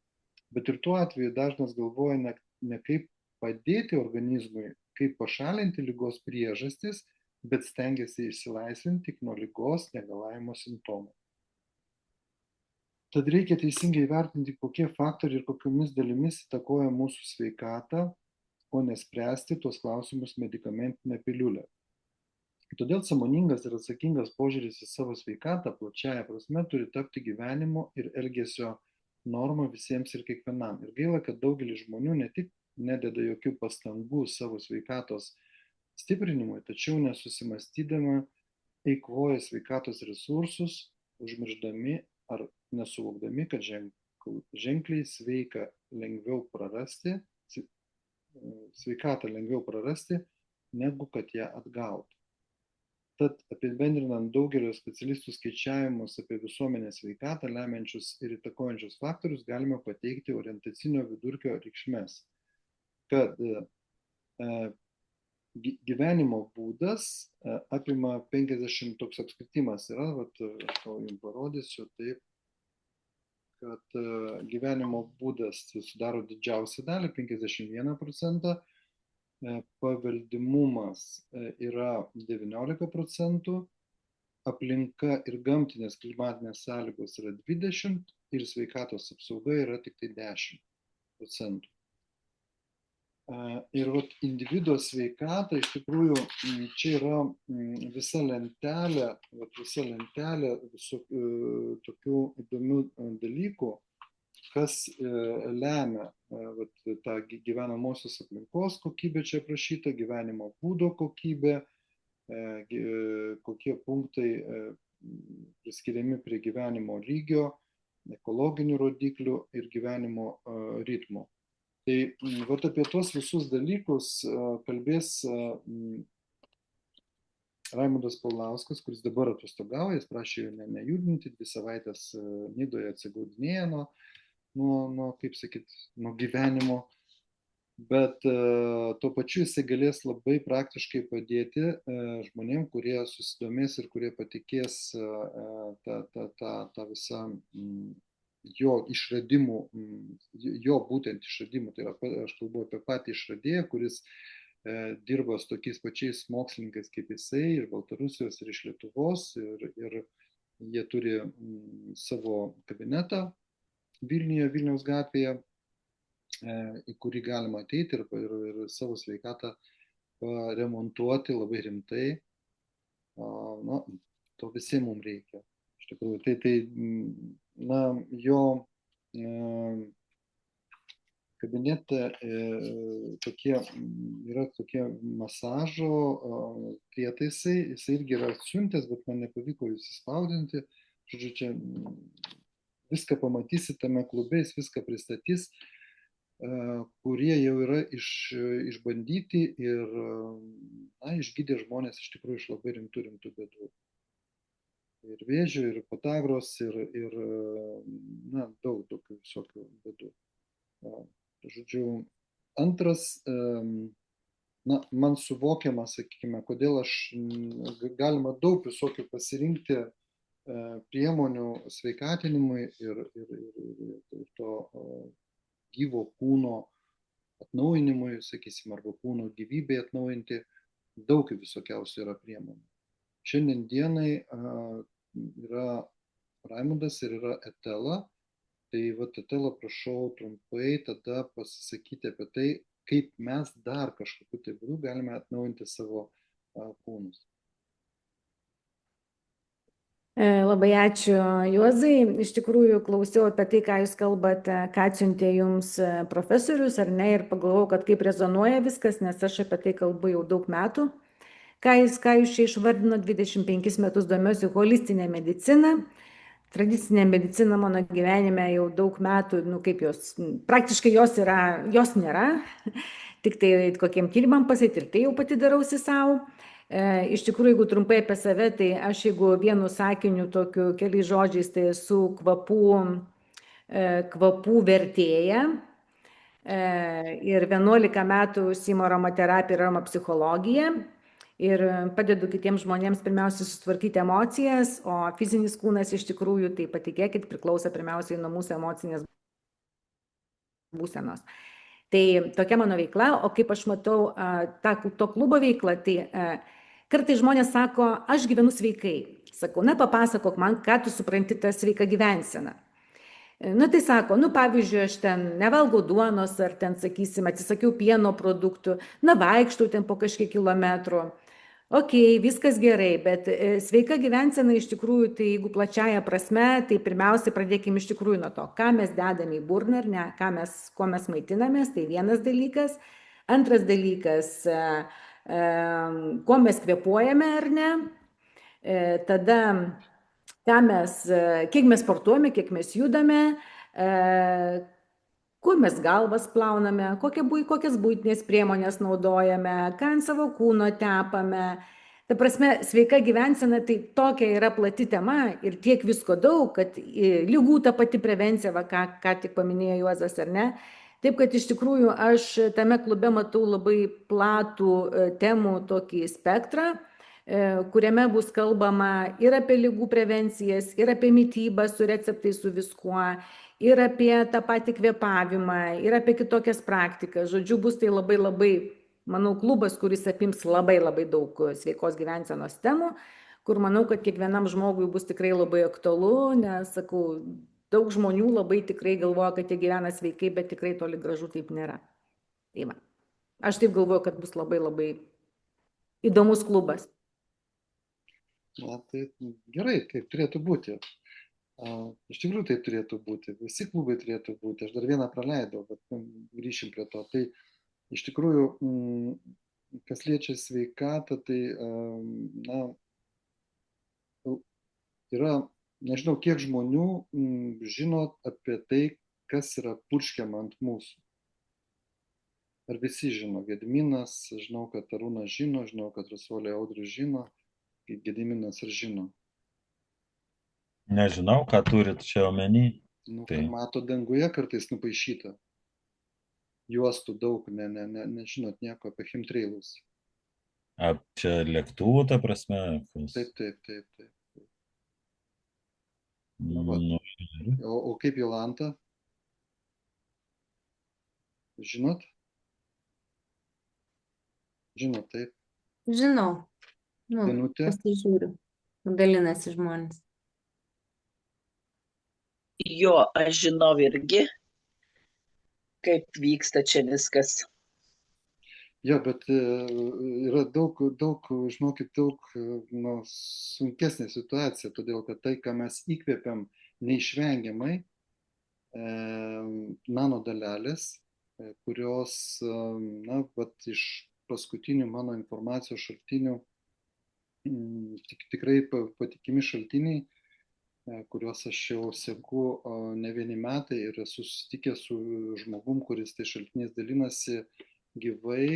Bet ir tuo atveju dažnas galvoja ne kaip padėti organizmui, kaip pašalinti ligos priežastis, bet stengiasi išsilaisvinti tik nuo ligos negalavimo simptomų. Tad reikia teisingai įvertinti, kokie faktoriai ir kokiomis dalimis įtakoja mūsų sveikatą, o nespręsti tuos klausimus medikamentinę piliulę. Todėl sąmoningas ir atsakingas požiūris į savo sveikatą plačiaja prasme turi tapti gyvenimo ir elgesio norma visiems ir kiekvienam. Ir gaila, kad daugelis žmonių ne tik nededa jokių pastangų savo sveikatos stiprinimui, tačiau nesusimastydama eikvoja sveikatos resursus, užmirždami ar nesuvokdami, kad ženkliai sveikatą lengviau prarasti, negu kad ją atgauti. Tad apibendrinant daugelio specialistų skaičiavimus apie visuomenės sveikatą lemiančius ir įtakojančius faktorius, galime pateikti orientacinio vidurkio reikšmes, kad gyvenimo būdas apima 50, toks apskritimas yra, aš jums parodysiu, taip, kad gyvenimo būdas sudaro didžiausią dalį, 51%, paveldimumas yra 19%, aplinka ir gamtinės klimatinės sąlygos yra 20% ir sveikatos apsauga yra tik tai 10%. Ir individuo sveikata, iš tikrųjų, čia yra visa lentelė tokių įdomių dalykų, kas lemia tą gyvenamosios aplinkos kokybę čia aprašyta, gyvenimo būdo kokybė, kokie punktai priskiriami prie gyvenimo lygio, ekologinių rodiklių ir gyvenimo ritmo. Tai apie tuos visus dalykus kalbės Raimundas Paulauskas, kuris dabar atostogauja, jis prašė jo nejudinti, 2 savaitės Nidoje atsigaudinėja nuo gyvenimo, bet tuo pačiu jisai galės labai praktiškai padėti žmonėm, kurie susidomės ir kurie patikės tą visą jo išradimų, jo būtent išradimų, tai yra, aš kalbu apie patį išradėją, kuris dirba su tokiais pačiais mokslininkais kaip jisai, iš Baltarusijos ir iš Lietuvos, ir jie turi savo kabinetą Vilniuje, Vilniaus gatvėje, į kurį galima ateiti ir savo sveikatą remontuoti labai rimtai. To visiems mums reikia. Iš tikrųjų, jo kabinete yra tokie masažo prietaisai, jis irgi yra atsiuntęs, bet man nepavyko jų įsispausdinti. Žodžiu, čia viską pamatysi tame klube, jis viską pristatys, kurie jau yra išbandyti ir išgydė žmonės iš tikrųjų iš labai rimtų bėdų. ir vėžių, ir potagros, ir na, daug visokių bėdų. Žodžiu, antras, na, man suvokiama, sakykime, kodėl galima daug visokių pasirinkti priemonių sveikatinimui ir to gyvo kūno atnaujinimui, sakysim, arba kūno gyvybei atnaujinti, daug visokiausių yra priemonių. Šiandien dienai yra Raimundas ir yra Etela, tai vat Etela, prašau trumpai tada pasisakyti apie tai, kaip mes dar kažkokiu tai būdu galime atnaujinti savo kūnus. Labai ačiū, Juozai. Iš tikrųjų, klausiau apie tai, ką jūs kalbate, ką atsiuntė jums profesorius, ar ne, ir pagalvojau, kad kaip rezonuoja viskas, nes aš apie tai kalbu jau daug metų. Ką jūs čia išvardino, 25 metus domiuosi holistinę mediciną. Tradicinė medicina mano gyvenime jau daug metų, praktiškai jos nėra, tik tai kokiem tyrimam pasėti ir tai jau pati darausi savo. Iš tikrųjų, jeigu trumpai apie save, tai aš jeigu vienu sakiniu, tokiu keliais žodžiais, tai esu kvapų vertėja ir 11 metų užsiimu aromaterapiją ir aromaterapiją ir padedu kitiems žmonėms pirmiausia sutvarkyti emocijas, o fizinis kūnas iš tikrųjų, tai patikėkit, priklauso pirmiausiai nuo mūsų emocinės būsenos. Tai tokia mano veikla, o kaip aš matau to klubo veiklą, tai kartais žmonės sako, aš gyvenu sveikai. Sakau, na papasakok man, ką tu supranti tą sveiką gyvenseną. Na tai sako, pavyzdžiui, aš ten nevalgau duonos, ar ten, sakysim, atsisakiau pieno produktų, vaikštau ten po kažkiek kilometrų. Ok, viskas gerai, bet sveika gyvensena iš tikrųjų, tai jeigu plačiaja prasme, tai pirmiausia pradėkime iš tikrųjų nuo to, ką mes dedame į burną, ar ne, kuo mes maitinamės, tai vienas dalykas. Antras dalykas, kuo mes kvėpuojame, ar ne. Tada, kiek mes sportuojame, kiek mes judame, kuo mes galvas plauname, kokias buitinės priemonės naudojame, ką ant savo kūno tepame. Ta prasme, sveika gyvensena tai tokia yra plati tema ir tiek visko daug, kad ligų ta pati prevencija, ką tik paminėjo Juozas, ar ne. Taip, kad iš tikrųjų aš tame klube matau labai platų temų tokį spektrą, kuriame bus kalbama ir apie ligų prevencijas, ir apie mitybą su receptais, su viskuo, ir apie tą patį kvėpavimą, ir apie kitokias praktikas. Žodžiu, bus tai labai, manau, klubas, kuris apims labai daug sveikos gyvensenos temų, kur manau, kad kiekvienam žmogui bus tikrai labai aktualu, nes, sakau, daug žmonių labai tikrai galvoja, kad jie gyvena sveikai, bet tikrai toli gražu taip nėra. Tai va. Aš taip galvoju, kad bus labai įdomus klubas. Na, tai gerai, taip turėtų būti. Iš tikrųjų tai turėtų būti. Visi klubai turėtų būti. Aš dar vieną praleidau, bet grįšim prie to. Tai iš tikrųjų, kas liečia sveikatą, tai na, yra, nežinau, kiek žmonių žino apie tai, kas yra purškiama ant mūsų. Ar visi žino? Gediminas, žinau, kad Arūnas žino, žinau, kad Rasuolė Audrius žino. Gediminas ar žino? Nežinau, ką turit čia omeny. Tai mato danguje kartais nupaišyta. Juostų daug, nežinot nieko apie chemtrailus. Čia lėktuvų, ta prasme? Taip. Nu, o kaip Jolanta? Žinot? Žinot, taip. Žinau. Pasižiūriu. Dalinasi žmonės. Jo, aš žinau irgi, kaip vyksta čia viskas. Jo, bet yra daug, žinokit, daug sunkesnė situacija, todėl kad tai, ką mes įkvėpiam neišvengiamai, nanodalelės, kurios, iš paskutinių mano informacijos šaltinių, tikrai patikimi šaltiniai, kuriuos aš jau seku ne vieni metai ir esu susitikęs su žmogum, kuris tai šaltiniais dalinasi gyvai.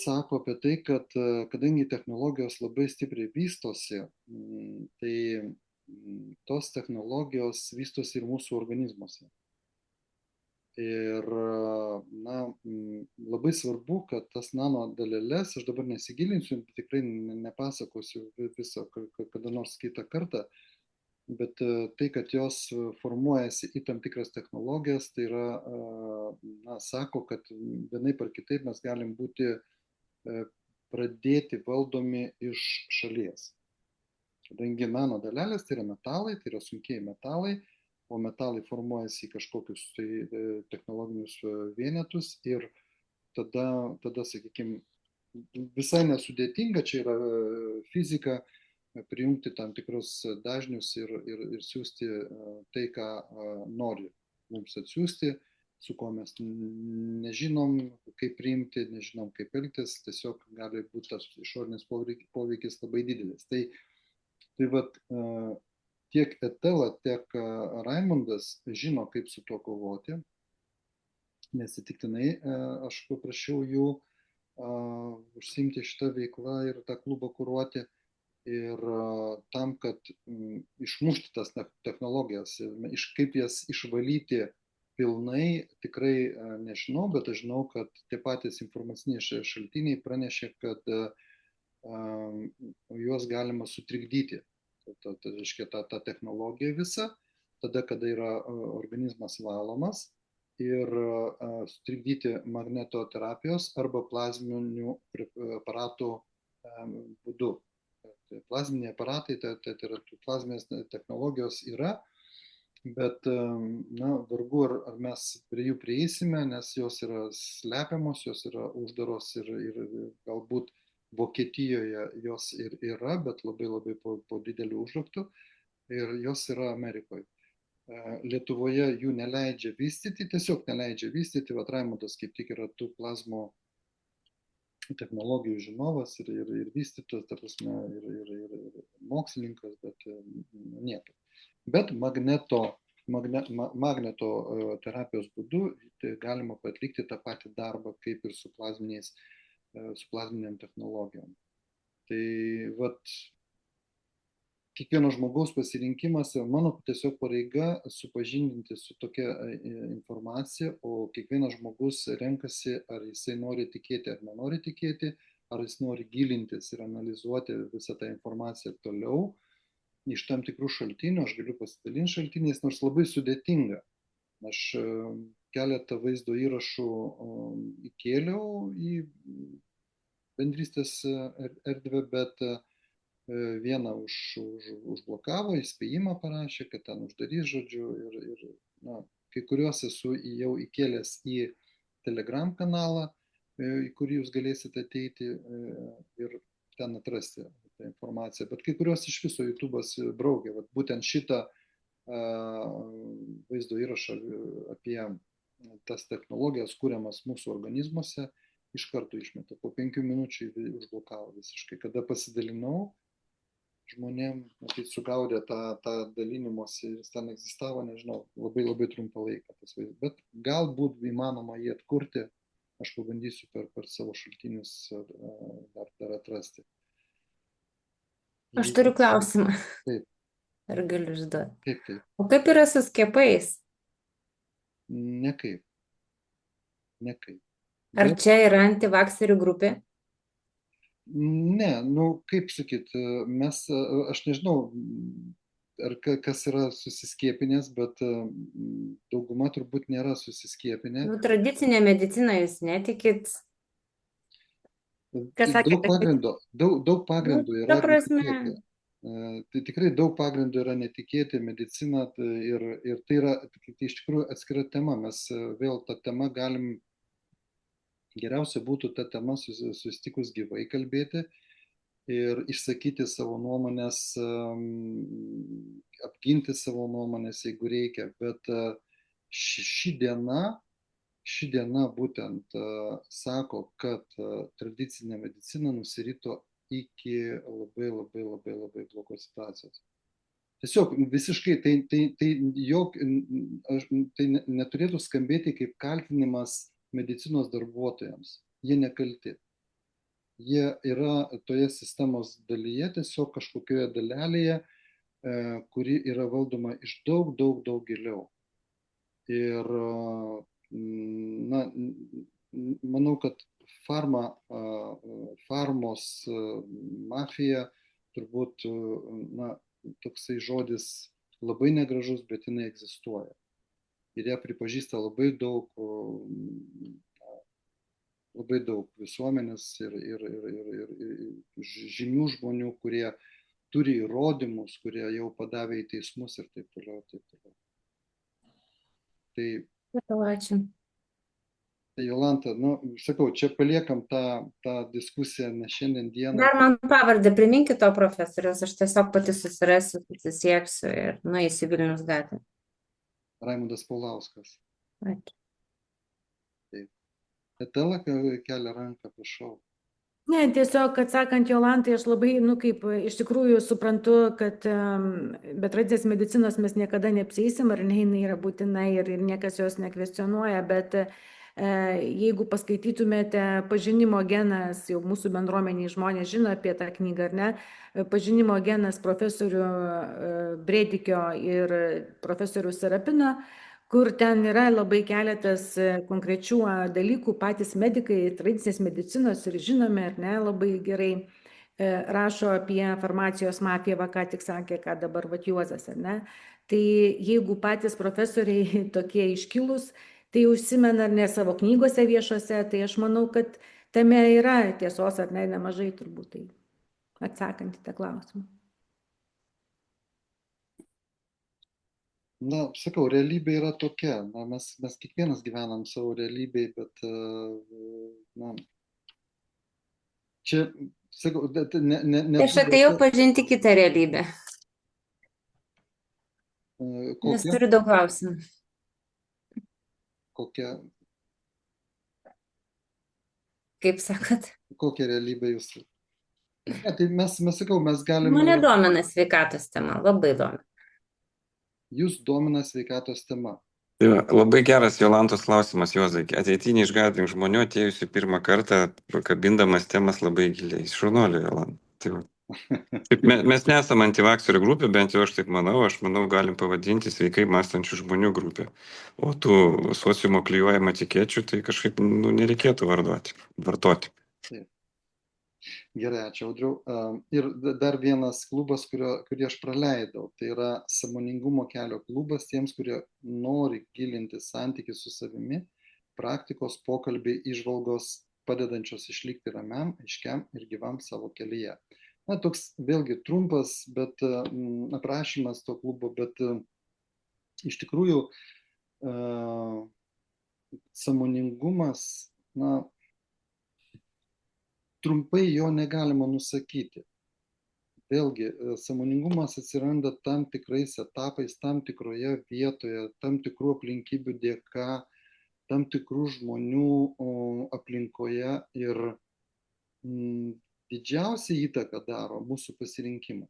sako apie tai, kad kadangi technologijos labai stipriai vystosi, tai tos technologijos vystosi ir mūsų organizmuose. Ir labai svarbu, kad tas nanodaleles, aš dabar nesigilinsiu, tikrai nepasakosiu viso kada nors kitą kartą, bet tai, kad jos formuojasi į tam tikras technologijas, tai yra, sako, kad vienaip ar kitaip mes galim būti pradėti valdomi iš šalies. Kadangi nanodalelės tai yra metalai, tai yra sunkieji metalai, o metalai formuojasi į kažkokius technologinius vienetus ir tada, sakykime, visai nesudėtinga, čia yra fizika, prijungti tam tikrus dažnius ir siūsti tai, ką nori mums atsiųsti, su kuo mes nežinom, kaip priimti, nežinom, kaip elgtis, tiesiog gali būti tas išorinis poveikis labai didelis. Tai vat, tiek Etela, tiek Raimundas žino, kaip su tuo kovoti. Nesitiktinai aš paprašiau jų užsiimti šitą veiklą ir tą klubą kuruoti. Ir tam, kad išmušti tas technologijas, kaip jas išvalyti pilnai, tikrai nežinau, bet aš žinau, kad tie patys informaciniai šaltiniai pranešė, kad juos galima sutrikdyti. Tai reiškia tą technologiją visą, tada, kada yra organizmas valomas, ir sutrikdyti magnetoterapijos arba plazminių aparatų būdu. Plazminiai aparatai, tai yra plazminės technologijos yra, bet vargu ar mes prie jų prieisime, nes jos yra slepiamos, jos yra uždaros ir galbūt Vokietijoje jos ir yra, bet labai po dideliu užraktu, ir jos yra Amerikoje. Lietuvoje jų neleidžia vystyti, tiesiog neleidžia vystyti, vat Raimundas kaip tik yra tų plazmo technologijų žinovas ir vystytojas, ta prasme, ir mokslininkas, bet nieko. Bet magneto terapijos būdu tai galima atlikti tą patį darbą kaip ir su plazminiam technologijom. Tai vat kiekvieno žmogaus pasirinkimas ir mano tiesiog pareiga supažindinti su tokia informacija, o kiekvienas žmogus renkasi, ar jisai nori tikėti ar nenori tikėti, ar jis nori gilintis ir analizuoti visą tą informaciją toliau. Iš tam tikrų šaltinių aš galiu pasidalinti šaltiniais, nors labai sudėtinga. Aš keletą vaizdo įrašų įkėliau į bendrystės erdvę, bet vieną užblokavo, įspėjimą parašė, kad ten uždarys, žodžiu, ir kai kuriuos esu jau įkėlęs į Telegram kanalą, į kurį jūs galėsite ateiti ir ten atrasti tą informaciją, bet kai kuriuos iš viso YouTube'as braukė, būtent šitą vaizdo įrašą apie tas technologijas kuriamas mūsų organizmuose iš karto išmetė, po 5 minučių užblokavo visiškai. Kada pasidalinau, žmonėm sugaudė tą dalinimosi, jis ten egzistavo, nežinau, labai trumpą laiką tas vaizdas, bet galbūt įmanoma jį atkurti, aš pabandysiu per savo šaltinius dar atrasti. Aš turiu klausimą. Taip. Ar galiu užduoti? Taip. O kaip yra su skiepais? Nekaip. Ar čia yra antivakserių grupė? Ne, kaip sakyt, aš nežinau, ar kas yra susiskiepinęs, bet dauguma turbūt nėra susiskiepinę. Tradicinė medicina jūs netikit? Daug pagrindų yra netikėti. Tai tikrai daug pagrindų yra netikėti medicina ir tai yra iš tikrųjų atskira tema. Mes vėl tą temą galim, geriausia būtų tą temą susitikus gyvai kalbėti ir išsakyti savo nuomonės, apginti savo nuomonės, jeigu reikia. Bet ši diena būtent sako, kad tradicinė medicina nusirito iki labai blogos situacijos. Tiesiog visiškai tai neturėtų skambėti kaip kaltinimas medicinos darbuotojams. jie nekalti. Jie yra toje sistemos dalyje, tiesiog kažkokioje dalelėje, kuri yra valdoma iš daug, daug, daug giliau. Ir, na, manau, kad farmos mafija turbūt, na, toksai žodis labai negražus, bet jinai egzistuoja. Ir ją pripažįsta labai daug visuomenės ir žymių žmonių, kurie turi įrodymus, kurie jau padavė į teismus ir taip toliau, taip toliau. Ačiū. Tai Jolanta, nu, sakau, čia paliekam tą diskusiją, nes šiandien dieną... Dar man pavardę priminkit to profesoriaus, aš tiesiog pati susirasiu, susisieksiu ir nueisiu Vilniaus gatvę. Raimundas Paulauskas. Ačiū. Taip. Etela kelia ranką, prašau. Ne, tiesiog atsakant Jolantai, aš labai, kaip iš tikrųjų suprantu, kad be tradicinės medicinos mes niekada neapsieisim, ar ne, jinai yra būtina ir niekas jos nekvestionuoja, bet jeigu paskaitytumėte Pažinimo genas, jau mūsų bendruomeniai žmonės žino apie tą knygą, ar ne, Pažinimo genas profesorių Brėdikio ir profesorių Serapino, kur ten yra labai keletas konkrečių dalykų, patys medikai, tradicinės medicinos ir žinome, ar ne, labai gerai rašo apie farmacijos mafiją, ką tik sakė, ką dabar Juozas, ar ne. Tai jeigu patys profesoriai tokie iškilūs, tai užsimena ar ne savo knygose viešose, tai aš manau, kad tame yra tiesos, ar ne, nemažai turbūt, tai atsakant į tą klausimą. Na, sakau, realybė yra tokia. Na, mes kiekvienas gyvenam savo realybėj, bet, na, čia, sakau, Aš atėjau pažinti kitą realybę. Nes turiu daug klausimų. Kokia? Kaip sakot? Kokią realybę jūs? Ne, tai mes sakau, mes galime... Mane domina sveikatos tema, labai domina. Jūs domina sveikatos tema. Jo, labai geras Jolantos klausimas, Juozai. Ateityje neišgąsdink žmonių, atėjusių pirmą kartą, kabindamas temas labai giliai. Šaunuolė, Jolanta. Taip, mes nesame antivakserių grupė, bent jau aš taip manau, galim pavadinti sveikai mąstančių žmonių grupė. O tų sociumo klijuojama etikečių, tai kažkaip nereikėtų vartoti. Taip. Gerai, ačiū, Audriau. Ir dar vienas klubas, kurį aš praleidau, tai yra Sąmoningumo kelio klubas tiems, kurie nori gilinti santykį su savimi, praktikos, pokalbiai, įžvalgos, padedančios išlikti ramiam, aiškiam ir gyvam savo kelyje. Na, toks vėlgi trumpas, bet aprašymas to klubo, bet iš tikrųjų sąmoningumas, na, trumpai jo negalima nusakyti. Vėlgi, sąmoningumas atsiranda tam tikrais etapais, tam tikroje vietoje, tam tikrų aplinkybių dėka, tam tikrų žmonių aplinkoje ir didžiausią įtaką daro mūsų pasirinkimai.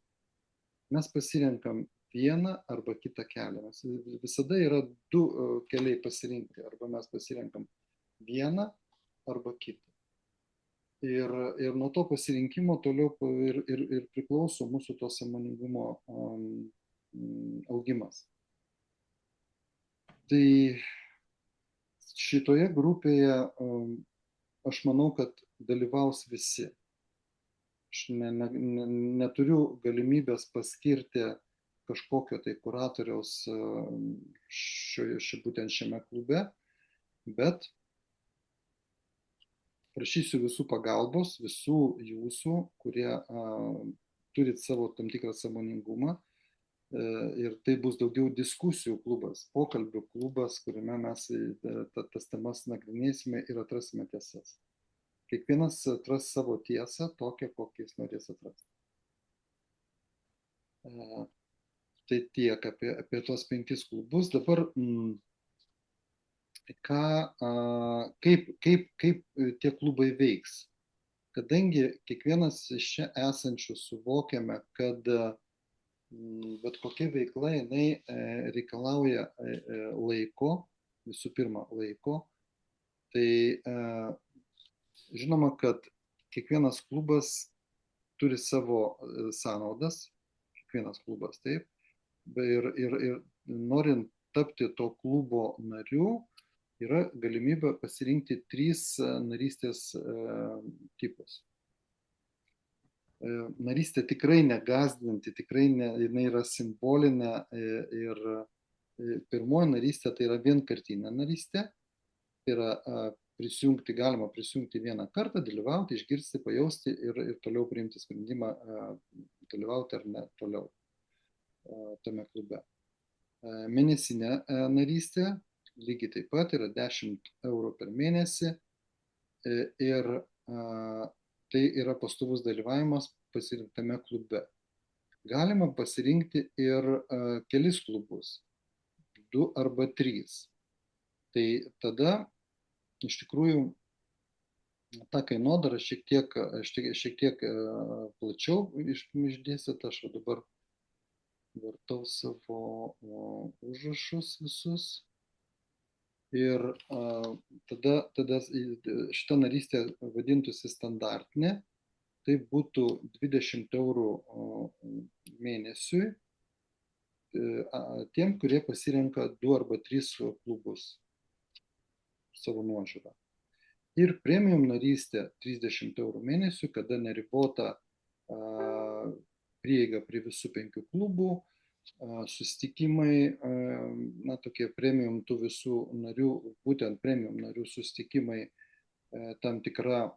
Mes pasirenkam vieną arba kitą kelią. Visada yra du keliai pasirinkti, arba mes pasirenkam vieną arba kitą. Ir nuo to pasirinkimo toliau ir priklauso mūsų to sąmoningumo augimas. Tai šitoje grupėje aš manau, kad dalyvaus visi. Aš neturiu galimybės paskirti kažkokio tai kuratoriaus būtent šiame klube, bet prašysiu visų pagalbos, visų jūsų, kurie turit savo tam tikrą sąmoningumą, ir tai bus daugiau diskusijų klubas, pokalbių klubas, kuriame mes tas temas nagrinėsime ir atrasime tiesas. Kiekvienas atras savo tiesą, tokią, kokią jis norės atrasti. Tai tiek apie tuos 5 klubus. Dabar kaip tie klubai veiks. Kadangi kiekvienas iš čia esančių suvokiame, kad bet kokia veikla jinai reikalauja laiko, visų pirma laiko, tai žinoma, kad kiekvienas klubas turi savo sąnaudas, kiekvienas klubas, taip. Ir norint tapti to klubo nariu, yra galimybė pasirinkti 3 narystės tipus. Narystė tikrai negazdinti, tikrai jinai yra simbolinė ir pirmoji narystė tai yra vienkartinė narystė, tai yra galima prisijungti vieną kartą, dalyvauti, išgirsti, pajausti ir toliau priimti sprendimą dalyvauti ar ne toliau tame klube. Mėnesinė narystė lygiai taip pat yra 10 € per mėnesį ir tai yra pastovus dalyvavimas pasirinktame klube. Galima pasirinkti ir kelis klubus, 2 arba 3. Tai tada iš tikrųjų ta kainodara šiek tiek plačiau išdėstyta. Aš dabar vartau savo užrašus visus. Ir tada šita narystė vadintųsi standartinė, tai būtų 20 € mėnesiui tiem, kurie pasirenka 2 arba 3 klubus savo nuožiūrą. Ir premium narystė 30 € mėnesiui, kada neribota prieiga prie visų 5 klubų, susitikimai, tokie premium tų visų narių, būtent premium narių susitikimai, tam tikra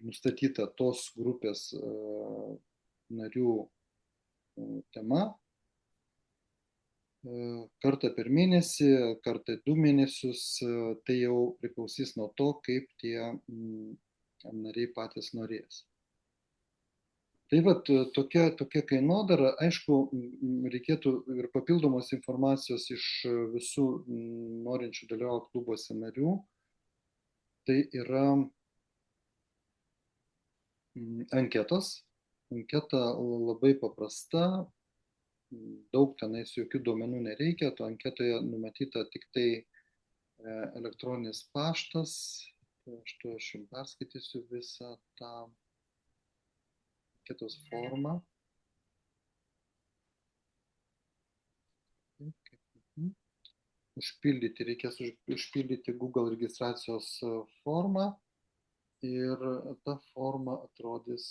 nustatyta tos grupės narių tema, kartą per mėnesį, kartą 2 mėnesius, tai jau priklausys nuo to, kaip tie nariai patys norės. Tai tokia kainodara, aišku, reikėtų ir papildomos informacijos iš visų norinčių dalyvauti klubuose narių. Tai yra anketos. Anketa labai paprasta, daug tenais jokių duomenų nereikia, to anketoje numatyta tik tai elektroninis paštas. Aš jums perskaitysiu visą tą anketos formą. Reikės užpildyti Google registracijos formą ir ta forma atrodys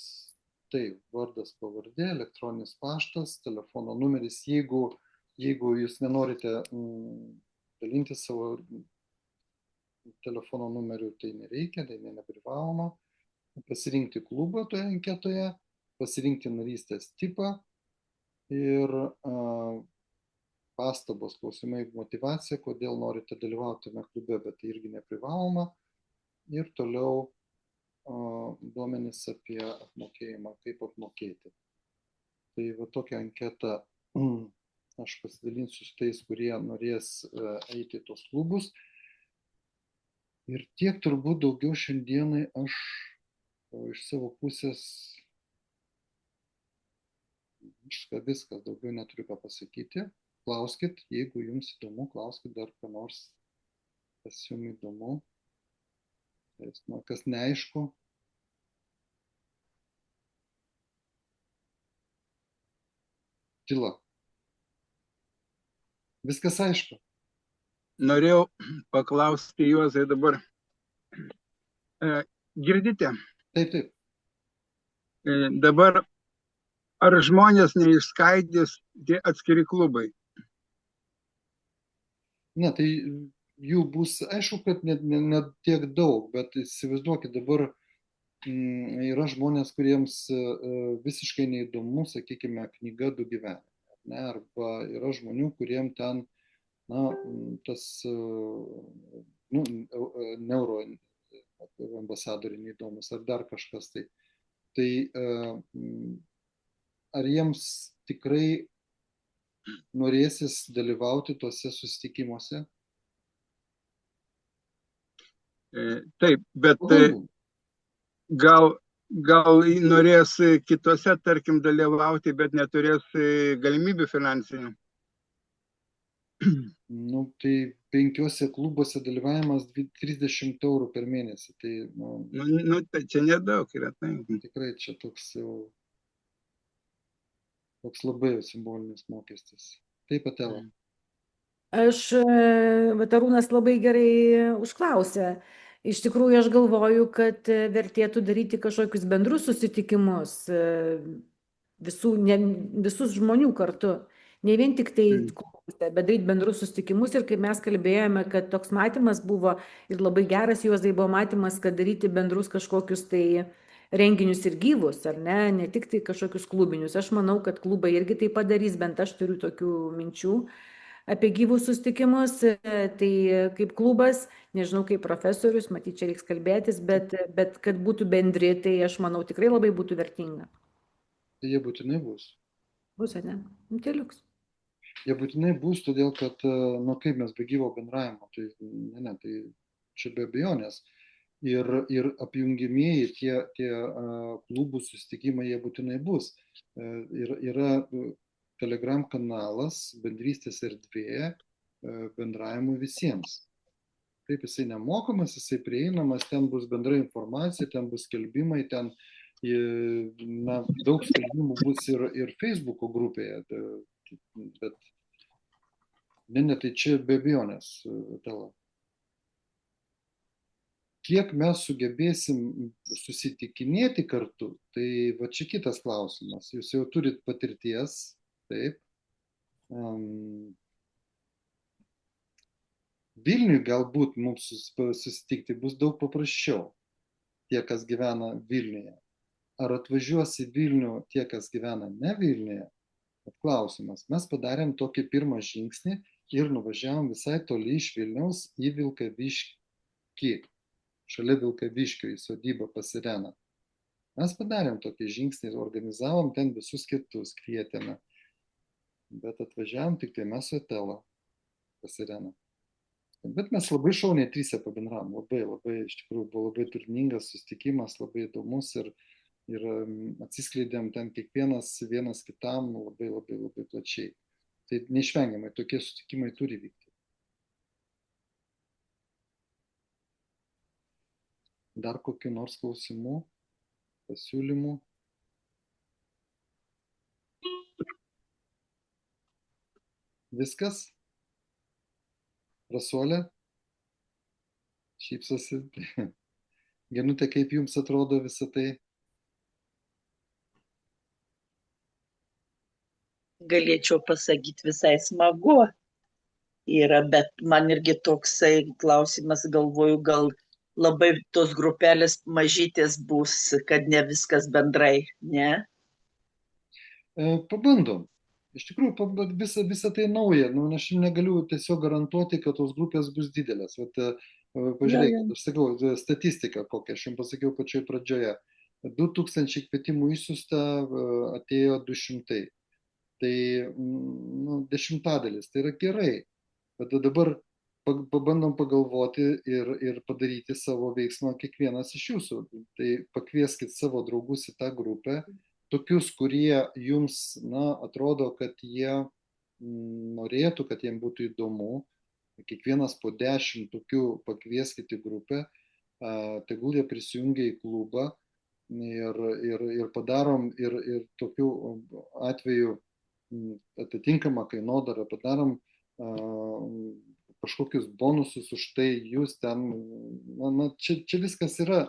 taip: vardas, pavardė, elektroninis paštas, telefono numeris. Jeigu jūs nenorite dalinti savo telefono numeriu, tai nereikia, tai neprivaloma. Pasirinkti klubą toje anketoje, pasirinkti narystės tipą ir pastabos, klausimai, motyvacija, kodėl norite dalyvauti tame klube, bet tai irgi neprivaloma. Ir toliau duomenys apie apmokėjimą, kaip apmokėti. Tai tokią anketą aš pasidalinsiu su tais, kurie norės eiti į tos klubus. Ir tiek turbūt daugiau šiandienai aš iš savo pusės viskas, daugiau neturiu ką pasakyti. Klauskit, jeigu jums įdomu, klauskit dar ką nors, kas jums įdomu, kas neaišku. Tyla. Viskas aišku. Norėjau paklausti Juozai dabar. Girdite? Taip. Dabar ar žmonės neišskaidys tie atskiri klubai? Ne, tai jų bus, aišku, kad ne tiek daug, bet įsivaizduokit, dabar yra žmonės, kuriems visiškai neįdomu, sakykime, knyga Du gyvenimai. Arba yra žmonių, kuriem ten, tas neuro ambasadoriai neįdomus, ar dar kažkas tai. Tai ar jiems tikrai norėsis dalyvauti tuose susitikimuose? Taip, bet gal norės kitose, tarkim, dalyvauti, bet neturės galimybių finansinių? Nu, tai 5 klubuose dalyvavimas 30 eurų per mėnesį. Tai Tai čia nedaug yra. Taip. tikrai čia toks labai simbolinis mokestis. Taip, Atela. Vat Arūnas labai gerai užklausė. Iš tikrųjų, aš galvoju, kad vertėtų daryti kažkokius bendrus susitikimus visus žmonių kartu. Ne vien tik tai klubuose, bet daryti bendrus susitikimus. Ir kaip mes kalbėjome, kad toks matymas buvo ir labai geras Juozai buvo matymas, kad daryti bendrus kažkokius tai renginius ir gyvus, ar ne, ne tik tai kažkokius klubinius. Aš manau, kad klubai irgi tai padarys, bent aš turiu tokių minčių apie gyvus susitikimus. Tai kaip klubas, nežinau, kaip profesorius, matyt, čia reiks kalbėtis, bet kad būtų bendri, tai aš manau tikrai labai būtų vertinga. Tai jie būtinai bus. Bus, ar ne? Tai liuks. Jie būtinai bus, todėl kad, kaip mes be gyvo bendravimo, tai tai čia be abejonės. Ir apjungimieji tie klubų susitikimai, jie būtinai bus. Yra Telegram kanalas, bendrystės erdvė bendravimui visiems. Taip, jisai nemokamas, jisai prieinamas, ten bus bendra informacija, ten bus skelbimai, ten daug skelbimų bus ir Facebook'o grupėje, bet tai čia be abejonės, Tela. Kiek mes sugebėsim susitikinėti kartu, tai va čia kitas klausimas. Jūs jau turit patirties, taip. Vilniui galbūt mums susitikti bus daug paprasčiau, tie, kas gyvena Vilniuje. Ar atvažiuos į Vilnių tie, kas gyvena ne Vilniuje? Klausimas. Mes padarėm tokį pirmą žingsnį ir nuvažiavom visai toli iš Vilniaus į Vilkaviškį, šalia Vilkaviškio į sodybą pas Ireną. Mes padarėm tokį žingsnį ir organizavom ten visus kitus, kvietėme. Bet atvažiavom tik tai mes su Atela pas Ireną. Bet mes labai šauniai tryse pabendravom, labai, iš tikrųjų buvo labai turiningas susitikimas, labai įdomus ir atsiskleidėm ten kiekvienas vienas kitam labai plačiai. Tai neišvengiamai tokie susitikimai turi vykti. Dar kokių nors klausimų, pasiūlymų? Viskas? Rasuolė? Šypsosi. Genutė, kaip jums atrodo visą tai? Galėčiau pasakyti visai smagu yra, bet man irgi toksai klausimas, galvoju, gal labai tos grupelės mažytės bus, kad ne viskas bendrai, ne? Pabandom. Iš tikrųjų, visą tai nauja. Aš negaliu tiesiog garantuoti, kad tos grupės bus didelės. Pažiūrėkit, aš sakau, statistika kokia, aš jums pasakiau pačioj pradžioje. 2000 kvietimų išsiųsta, atėjo 200. Tai 10-dalis, tai yra gerai. Bet dabar pabandom pagalvoti ir padaryti savo veiksmą kiekvienas iš jūsų. Tai pakvieskit savo draugus į tą grupę, tokius, kurie jums, atrodo, kad jie norėtų, kad jiems būtų įdomu. Kiekvienas po 10 tokių pakvieskit į grupę, tegul jie prisijungia į klubą ir padarom ir tokiu atveju atitinkamą kainodarą, padarom kažkokius bonusus už tai, jūs ten, čia viskas yra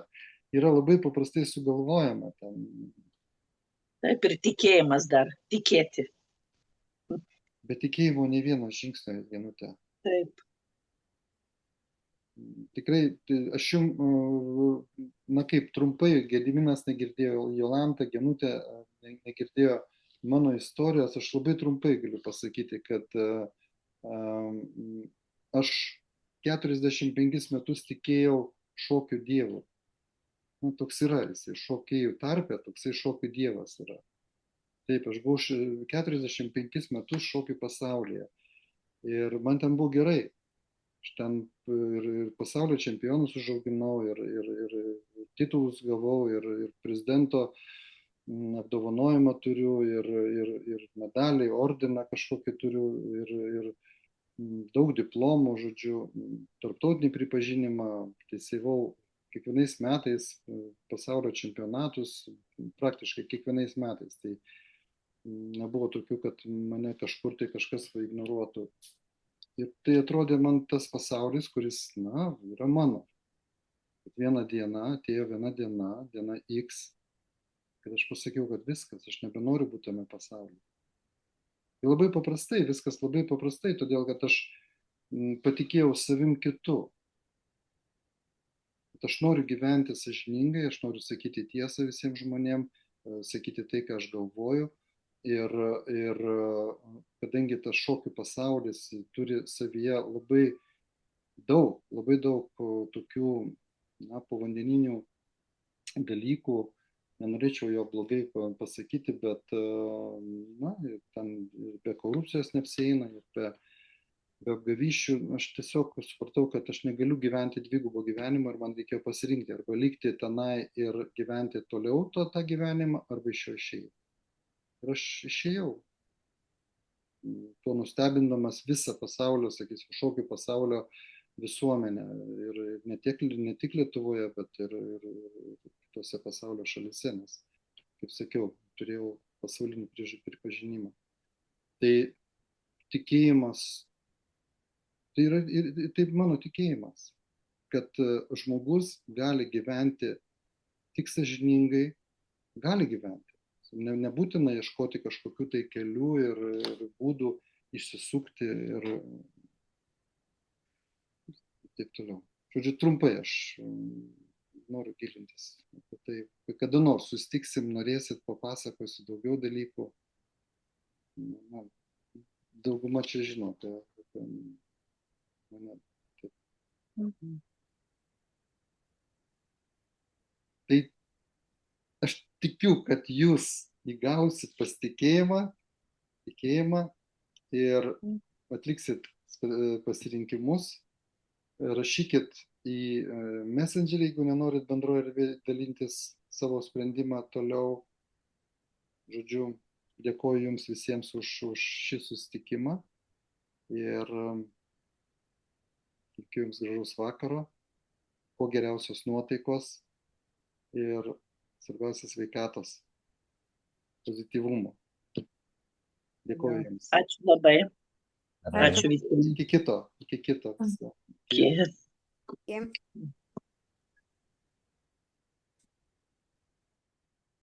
labai paprastai sugalvojama. Taip, ir tikėjimas dar, tikėti. Bet tikėjimo ne vieno žingsnio, Genutė. Taip. Tikrai, aš jums, kaip trumpai, Gediminas negirdėjo, Jolanta, Genutė negirdėjo mano istorijos, aš labai trumpai galiu pasakyti, kad aš 45 metus tikėjau šokių dievu. Toks yra, jisai šokėjų tarpe, toksai šokių dievas yra. Taip, aš buvau 45 metus šokių pasaulyje ir man ten buvo gerai. Aš ten ir pasaulio čempionus užauginau, ir titulus gavau, ir prezidento apdovanojimą turiu, ir medalį, ordiną kažkokį turiu, ir daug diplomų, žodžiu, tarptautinį pripažinimą, teisėjau kiekvienais metais pasaulio čempionatus, praktiškai kiekvienais metais. Tai nebuvo tokių, kad mane kažkur tai kažkas ignoruotų. Ir tai atrodė man tas pasaulis, kuris, yra mano. Vieną dieną, atėjo viena diena, diena X, kad aš pasakiau, kad viskas, aš nebenoriu būti tame pasaulyje. Tai labai paprastai, viskas labai paprastai, todėl kad aš patikėjau savim kitu. Kad aš noriu gyventi sąžiningai, aš noriu sakyti tiesą visiems žmonėms, sakyti tai, ką aš galvoju. Ir kadangi tas šokių pasaulis turi savyje labai daug tokių povandeninių dalykų, nenorėčiau jo blogai pasakyti, bet ten ir be korupcijos neapsieina, ir be apgavysčių. Aš tiesiog supratau, kad aš negaliu gyventi dvigubo gyvenimo ir man reikėjo pasirinkti, arba likti tenai ir gyventi toliau tą gyvenimą, arba iš jo išėjau. Ir aš išėjau, tuo nustebindamas visą pasaulio, sakysim, šokių pasaulio visuomenę. Ir ne tik Lietuvoje, bet ir kitose pasaulio šalyse, nes, kaip sakiau, turėjau pasaulinį pripažinimą. Tai tikėjimas, tai mano tikėjimas, kad žmogus gali gyventi tik sąžiningai, gali gyventi. Nebūtina ieškoti kažkokių tai kelių ir būdų išsisukti ir taip toliau. Žodžiu, trumpai aš noriu gilintis. Tai kada nors sustiksim, norėsit, papasakosiu daugiau dalykų. Dauguma čia žinote apie mane. Tai aš tikiu, kad jūs įgausit pasitikėjimą ir atliksit pasirinkimus. Rašykit į Messengerį, jeigu nenorit bendroje erdvėje dalintis savo sprendimą toliau. Žodžiu, dėkoju jums visiems už šį susitikimą ir tikiu jums gražaus vakaro, kuo geriausios nuotaikos ir svarbiausia sveikatos, pozityvumo. Dėkoju jums. Ačiū labai. Ačiū visiems. Iki kito. Yes. Iki.